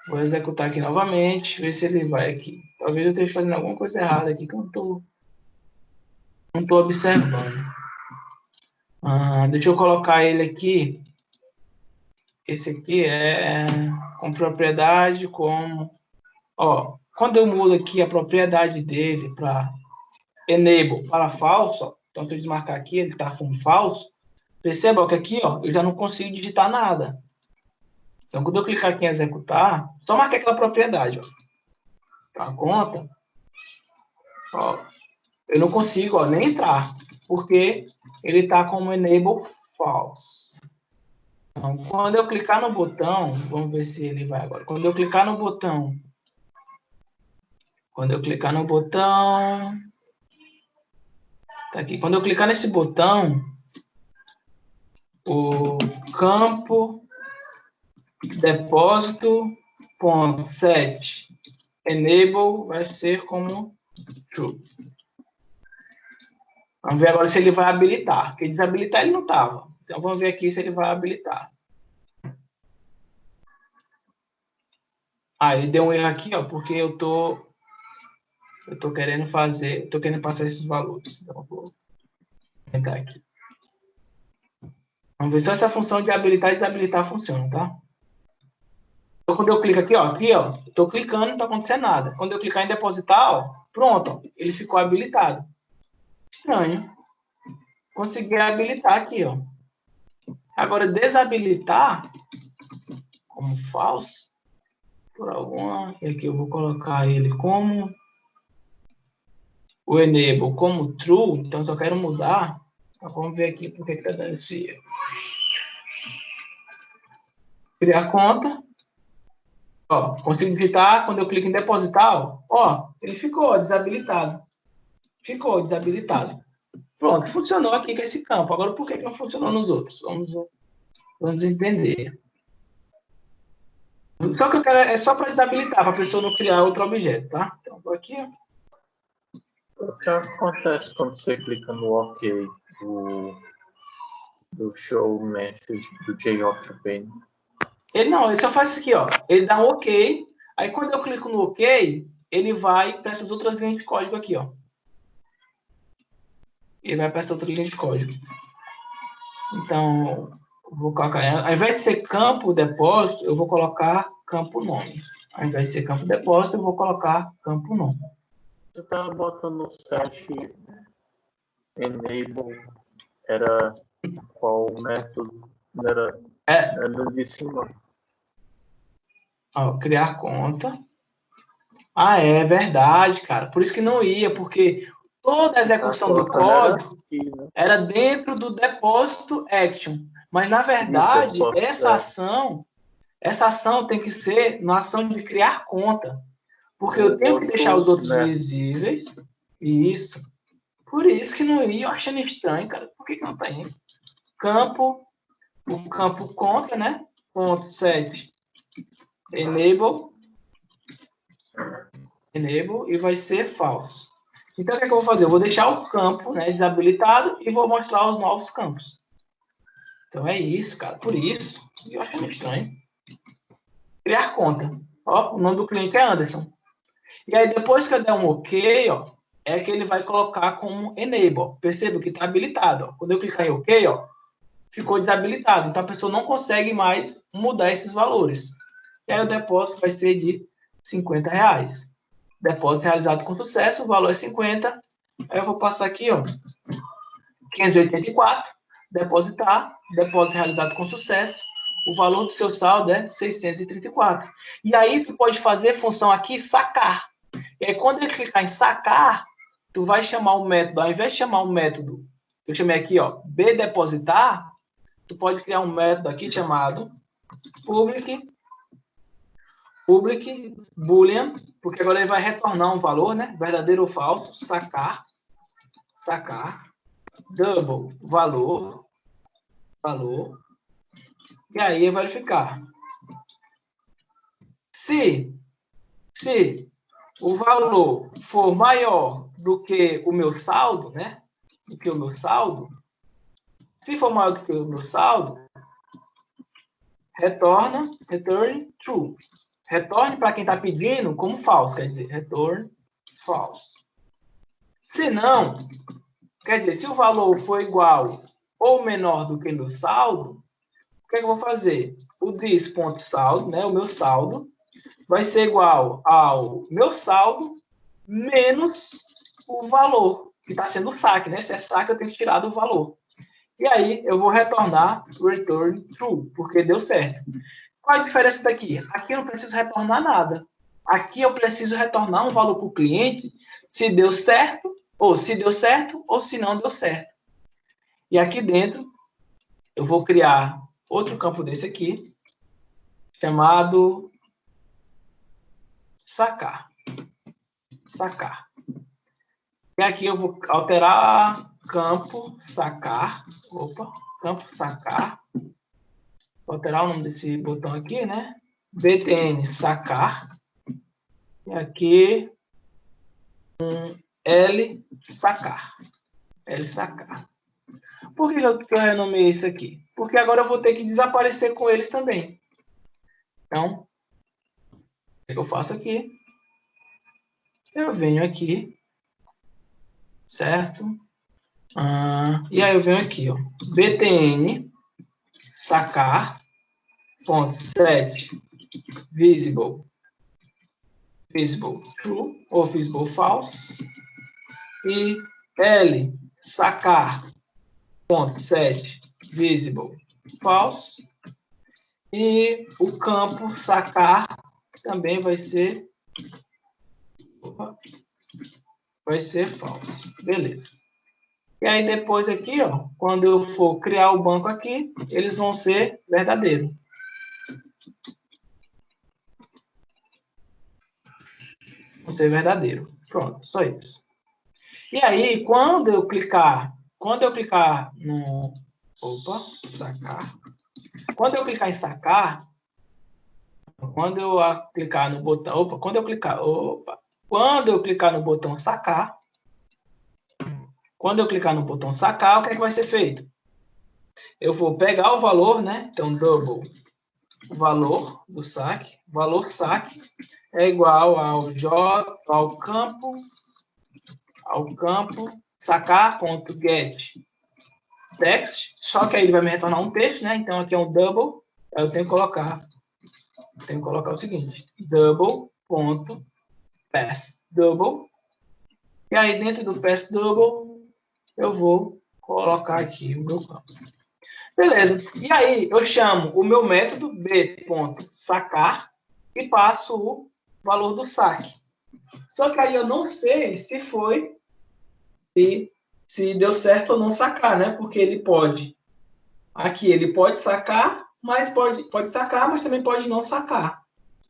Vou executar aqui novamente, ver se ele vai aqui. Talvez eu esteja fazendo alguma coisa errada aqui, que eu não Não estou observando. Deixa eu colocar ele aqui. Esse aqui é com propriedade como... Ó, quando eu mudo aqui a propriedade dele para enable para falso, ó, então se eu desmarcar aqui, ele está como falso, perceba que aqui ó, eu já não consigo digitar nada. Então, quando eu clicar aqui em executar, só marquei aquela propriedade. Ó, a conta, ó, eu não consigo ó, nem entrar, porque ele está como enable false. Então, quando eu clicar no botão, vamos ver se ele vai agora. Quando eu clicar no botão, tá aqui. Quando eu clicar nesse botão, o campo depósito.set enable vai ser como true. Vamos ver agora se ele vai habilitar, porque desabilitar ele não estava. Então vamos ver aqui se ele vai habilitar. Ele deu um erro aqui, ó, porque eu tô querendo passar esses valores. Então eu vou aumentar aqui. Vamos ver se essa função de habilitar e desabilitar funciona, tá? Então, quando eu clico aqui, ó, tô clicando, não tá acontecendo nada. Quando eu clicar em depositar, ó, pronto, ó, ele ficou habilitado. Estranho. Consegui habilitar aqui, ó. Agora, desabilitar como falso, por alguma... Aqui eu vou colocar ele como o enable como true, então só quero mudar. Então, vamos ver aqui por que está dando esse erro. Criar conta. Ó, consigo digitar, quando eu clico em depositar, ó, ele ficou desabilitado. Ficou desabilitado. Pronto, funcionou aqui com esse campo. Agora, por que não funcionou nos outros? Vamos entender. Só que eu quero é só para desabilitar, para a pessoa não criar outro objeto, tá? Então, vou aqui, ó. O que acontece quando você clica no OK do show message do JOption? Ele só faz isso aqui, ó. Ele dá um OK. Aí quando eu clico no OK, ele vai para essas outras linhas de código aqui, ó. Ele vai para essa outra linha de código. Então, vou colocar, ao invés de ser campo depósito, eu vou colocar campo nome. Ao invés de ser campo depósito, eu vou colocar campo nome. Você estava botando no set enable, era qual método? Era no de cima. Ó, criar conta. É verdade, cara. Por isso que não ia, porque toda a execução do código era dentro do depósito action. Mas, na verdade, essa ação tem que ser na ação de criar conta. Porque eu tenho que deixar os outros visíveis. Isso. Por isso que não ia, eu achando estranho, cara. Por que não tá indo? O campo conta, né? Ponto set enable e vai ser falso. Então, o que é que eu vou fazer? Eu vou deixar o campo, né, desabilitado e vou mostrar os novos campos. Então, é isso, cara. Por isso, eu achando estranho. Criar conta. Ó, o nome do cliente é Anderson. E aí, depois que eu der um OK, ó, é que ele vai colocar como enable. Perceba que está habilitado. Ó. Quando eu clicar em OK, ó, ficou desabilitado. Então, a pessoa não consegue mais mudar esses valores. E aí, o depósito vai ser de R$50. Depósito realizado com sucesso, o valor é 50. Aí eu vou passar aqui, ó, 584, depositar, depósito realizado com sucesso, o valor do seu saldo é 634. E aí tu pode fazer função aqui, sacar. E aí quando ele clicar em sacar, tu vai chamar o método, ao invés de chamar o método, eu chamei aqui, ó, bdepositar, tu pode criar um método aqui chamado public boolean, porque agora ele vai retornar um valor, né? Verdadeiro ou falso, sacar, double, valor, e aí vai verificar. Se o valor for maior do que o meu saldo, né? Se for maior do que o meu saldo, return true. Retorne para quem está pedindo como falso, quer dizer, return false. Se não, o Quer dizer, se o valor for igual ou menor do que meu saldo, o que é que eu vou fazer? O this.saldo, né, o meu saldo, vai ser igual ao meu saldo menos o valor, que está sendo o saque, né? Se é saque, eu tenho que tirar do valor. E aí, eu vou retornar return true, porque deu certo. Qual a diferença daqui? Aqui eu não preciso retornar nada. Aqui eu preciso retornar um valor para o cliente se deu certo, ou se não deu certo. E aqui dentro, eu vou criar outro campo desse aqui, chamado sacar. Sacar. E aqui eu vou alterar campo sacar. Opa, campo sacar. Vou alterar o nome desse botão aqui, né? btn sacar. E aqui L sacar. L sacar. Por que eu renomeei isso aqui? Porque agora eu vou ter que desaparecer com eles também. Então, o que eu faço aqui? Eu venho aqui, certo? E aí eu venho aqui, ó, btn sacar ponto set visible true ou visible false e L sacar ponto set visible false e o campo sacar também vai ser false. Beleza. E aí depois aqui, ó, quando eu for criar o banco aqui, eles vão ser verdadeiros. Vão ser verdadeiro. Pronto, só isso. E aí, quando eu clicar no... Opa, sacar. Quando eu clicar em sacar, quando eu clicar no botão... Quando eu clicar no botão sacar, o que é que vai ser feito? Eu vou pegar o valor, né? Então, double o valor do saque. Valor saque é igual ao campo sacar.get text, só que aí ele vai me retornar um texto, né? Então aqui é um double, aí eu tenho que colocar o seguinte, double.pass double, e aí dentro do pass double eu vou colocar aqui o meu campo. Beleza. E aí eu chamo o meu método b.sacar e passo o valor do saque. Só que aí eu não sei se deu certo ou não sacar, né? Porque ele pode sacar, mas pode sacar, mas também pode não sacar.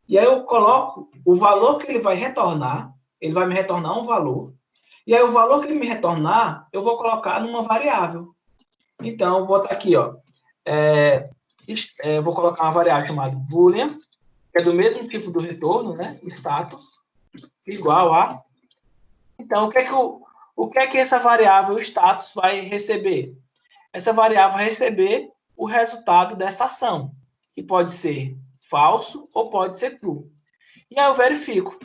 E aí eu coloco o valor que ele vai retornar, ele vai me retornar um valor, e aí o valor que ele me retornar, eu vou colocar numa variável. Então, eu vou botar aqui, ó, vou colocar uma variável chamada boolean, que é do mesmo tipo do retorno, né? Status, igual a... Então, o que é que essa variável status vai receber? Essa variável vai receber o resultado dessa ação, que pode ser falso ou pode ser true. E aí eu verifico.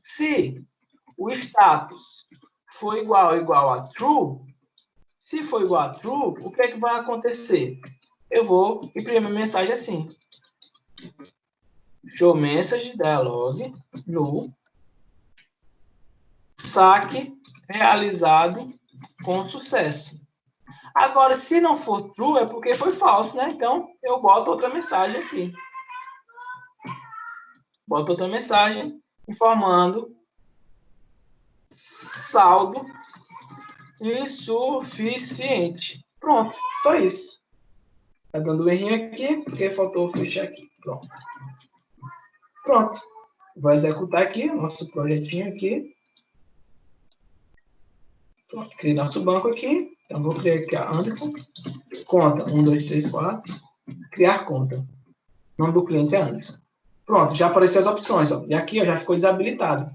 Se o status for igual a true, se for igual a true, o que é que vai acontecer? Eu vou imprimir uma mensagem assim. Show message dialog no saque realizado com sucesso. Agora, se não for true, é porque foi falso, né? Então, eu boto outra mensagem aqui. Boto outra mensagem informando saldo insuficiente. Pronto, só isso. Tá dando um errinho aqui, porque faltou fechar aqui. Pronto. Vai executar aqui o nosso projetinho aqui. Pronto, criei nosso banco aqui. Então, vou criar aqui a Anderson. Conta 1, 2, 3, 4. Criar conta. O nome do cliente é Anderson. Pronto, já apareceu as opções. Ó. E aqui ó, já ficou desabilitado.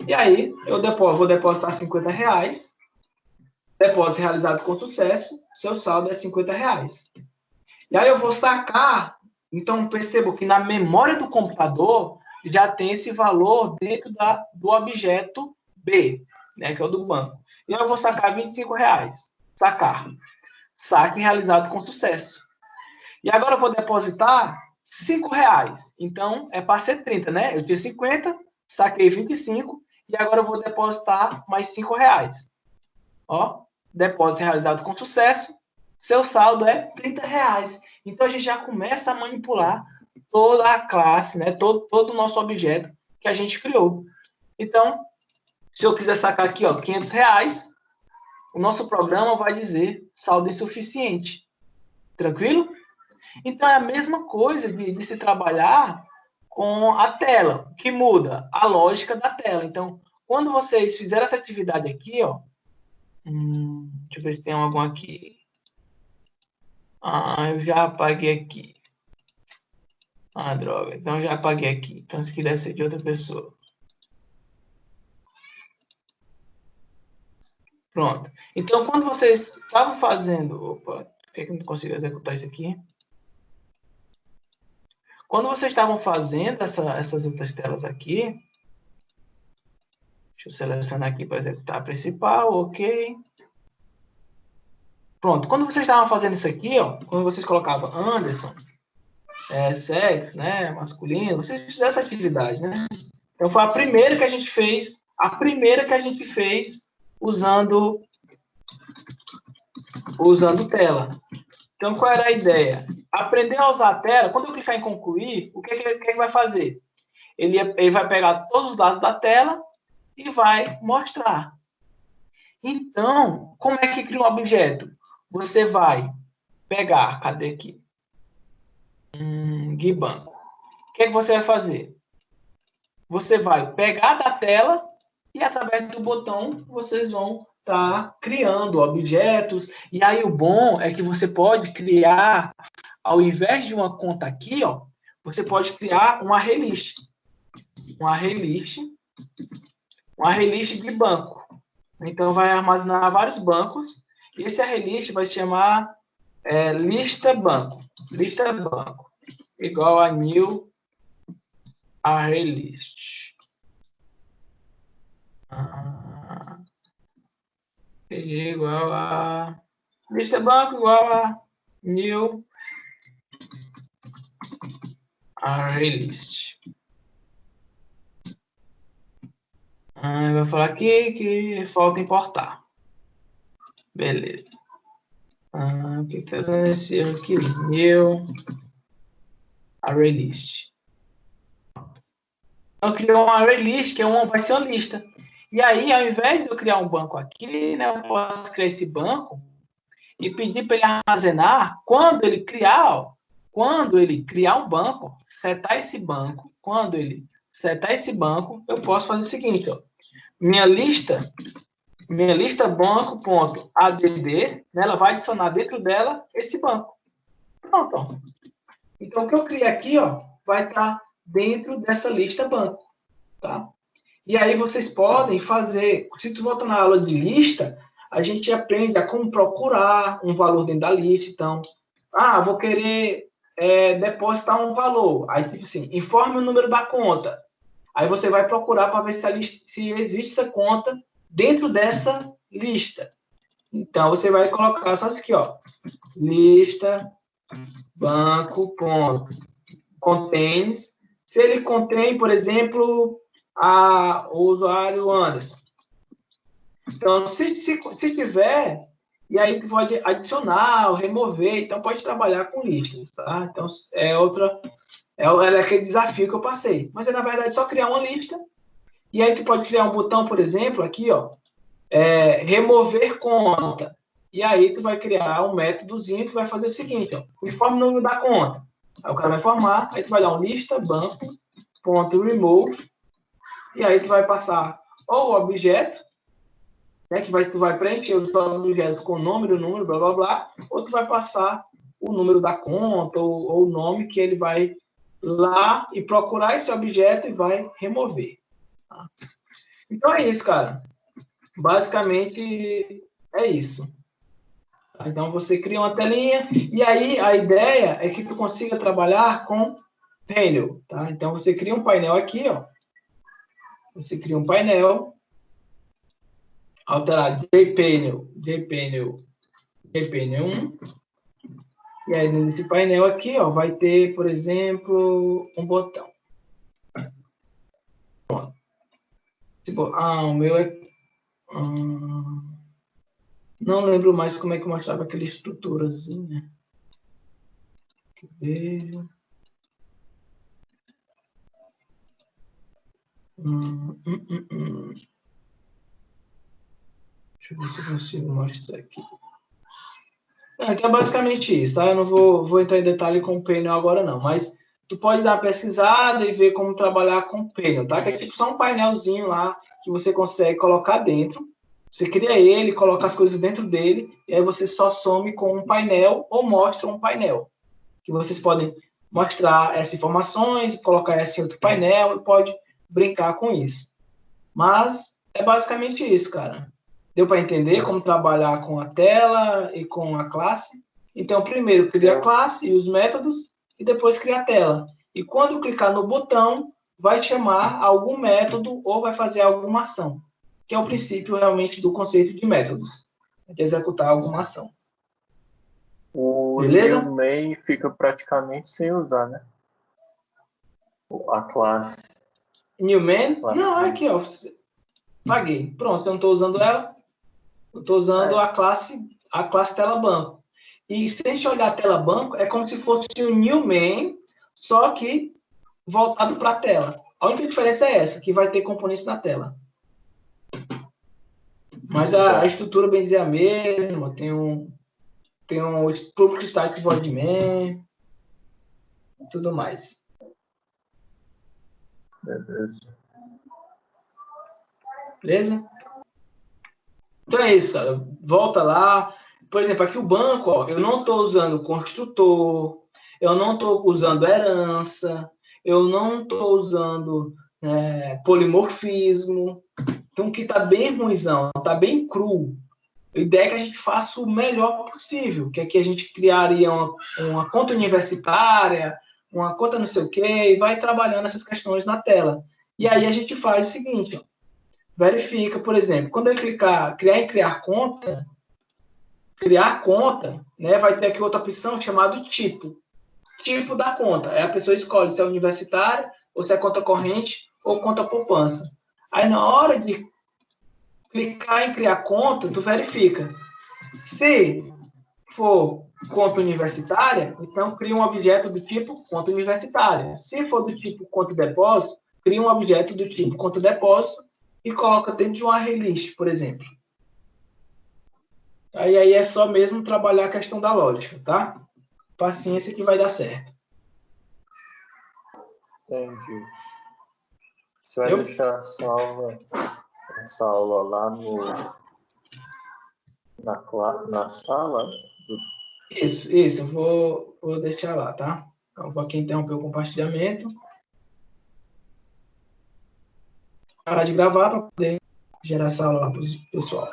E aí, eu vou depositar R$50. Depósito realizado com sucesso. Seu saldo é R$50. E aí eu vou sacar. Então, percebo que na memória do computador já tem esse valor dentro do objeto B, né, que é o do banco. E eu vou sacar R$25. Sacar. Saque realizado com sucesso. E agora eu vou depositar R$5. Então, é para ser 30, né? Eu tinha 50, saquei 25, e agora eu vou depositar mais R$5. Ó, depósito realizado com sucesso, seu saldo é R$30. Então, a gente já começa a manipular toda a classe, né? Todo o nosso objeto que a gente criou. Então, se eu quiser sacar aqui, ó, R$500, o nosso programa vai dizer saldo insuficiente. Tranquilo? Então, é a mesma coisa de se trabalhar com a tela, que muda a lógica da tela. Então, quando vocês fizeram essa atividade aqui, ó, deixa eu ver se tem algum aqui. Eu já apaguei aqui. Droga. Então, já apaguei aqui. Então, isso aqui deve ser de outra pessoa. Pronto. Então, quando vocês estavam fazendo... Opa, por que eu não consigo executar isso aqui? Quando vocês estavam fazendo essas outras telas aqui, deixa eu selecionar aqui para executar a principal, ok. Pronto. Quando vocês estavam fazendo isso aqui, ó, quando vocês colocavam Anderson, sexo, né, masculino, vocês fizeram essa atividade, né? Então, foi a primeira que a gente fez, usando tela. Então, qual era a ideia? Aprender a usar a tela, quando eu clicar em concluir, o que vai fazer? Ele vai pegar todos os dados da tela e vai mostrar. Então, como é que cria um objeto? Você vai pegar, cadê aqui? GUiBanco. O que você vai fazer? Você vai pegar da tela e, através do botão, vocês vão estar criando objetos. E aí, o bom é que você pode criar, ao invés de uma conta aqui, ó, você pode criar uma array-list. Uma array-list de banco. Então, vai armazenar vários bancos. E esse array-list vai chamar lista banco. Lista banco. Igual a new array-list. Igual a lista banco igual a new array-list. Vai falar aqui que falta importar. Beleza. O que está dando esse erro aqui? New array-list. Então, criou uma array-list, que vai ser uma lista. E aí, ao invés de eu criar um banco aqui, né, eu posso criar esse banco e pedir para ele armazenar quando ele criar um banco, setar esse banco. Quando ele setar esse banco, eu posso fazer o seguinte, ó. Minha lista banco.add, né, ela vai adicionar dentro dela esse banco. Pronto, ó. Então, o que eu criei aqui, ó, vai estar dentro dessa lista banco, tá? E aí vocês podem fazer, se tu volta na aula de lista, a gente aprende a como procurar um valor dentro da lista. Então, vou querer depositar um valor. Aí, tipo assim, informe o número da conta. Aí você vai procurar para ver se existe essa conta dentro dessa lista. Então, você vai colocar só isso aqui, ó. Lista banco.contains. Se ele contém, por exemplo, o usuário Anderson. Então, se tiver, e aí tu pode adicionar ou remover, então pode trabalhar com listas, tá? Então, era aquele desafio que eu passei. Mas é, na verdade, só criar uma lista, e aí tu pode criar um botão, por exemplo, aqui, ó, remover conta. E aí tu vai criar um métodozinho que vai fazer o seguinte, ó, informe o número da conta. Aí o cara vai formar, aí tu vai dar uma lista banco.remove, e aí tu vai passar ou o objeto, né, que tu vai preencher os objetos com o número, blá, blá, blá, ou tu vai passar o número da conta ou o nome que ele vai lá e procurar esse objeto e vai remover. Tá? Então é isso, cara. Basicamente é isso. Então você cria uma telinha e aí a ideia é que tu consiga trabalhar com painel, tá? Então você cria um painel aqui, ó. Você cria um painel. alterar JPanel 1. E aí, nesse painel aqui, ó, vai ter, por exemplo, um botão. O meu é... não lembro mais como é que mostrava aquela estruturazinha. Vejo. Deixa eu ver se eu consigo mostrar aqui. Então é basicamente isso, tá? Eu não vou entrar em detalhe com o painel agora não, mas tu pode dar uma pesquisada e ver como trabalhar com o painel, tá? Que é tipo só um painelzinho lá que você consegue colocar dentro. Você cria ele, coloca as coisas dentro dele, e aí você só some com um painel ou mostra um painel. Que vocês podem mostrar essas informações, colocar essa em outro painel e pode brincar com isso. Mas é basicamente isso, cara. Deu para entender como trabalhar com a tela e com a classe? Então, primeiro cria a classe e os métodos, e depois cria a tela. E quando clicar no botão, vai chamar algum método ou vai fazer alguma ação, que é o princípio realmente do conceito de métodos, de executar alguma ação. O Beleza? new main fica praticamente sem usar, né? A classe. New main? Classe. Não, aqui, ó. Paguei. Pronto, eu não estou usando ela. Eu estou usando a classe tela banco. E se a gente olhar a tela banco, é como se fosse um new main, só que voltado para a tela. A única diferença é essa, que vai ter componentes na tela. Mas a estrutura, bem dizer, é a mesma. Tem um público estático void main e tudo mais. Beleza? Então é isso, cara. Volta lá. Por exemplo, aqui o banco, ó, eu não estou usando construtor, eu não estou usando herança, eu não estou usando polimorfismo. Então, que está bem ruimzão, está bem cru. A ideia é que a gente faça o melhor possível, que aqui a gente criaria uma conta universitária, uma conta não sei o quê, e vai trabalhando essas questões na tela. E aí a gente faz o seguinte, ó, verifica, por exemplo, quando eu clicar criar conta, né, vai ter aqui outra opção chamada tipo da conta. Aí a pessoa escolhe se é universitária, ou se é conta corrente, ou conta poupança. Aí na hora de clicar em criar conta, tu verifica. Se for conta universitária, então cria um objeto do tipo conta universitária. Se for do tipo conta depósito, cria um objeto do tipo conta depósito e coloca dentro de um array list, por exemplo. Aí é só mesmo trabalhar a questão da lógica, tá? Paciência que vai dar certo. Entendi. Você vai deixar essa aula lá na sala? Isso, vou deixar lá, tá? Então, vou aqui interromper o compartilhamento. Parar de gravar para poder gerar essa aula lá para o pessoal.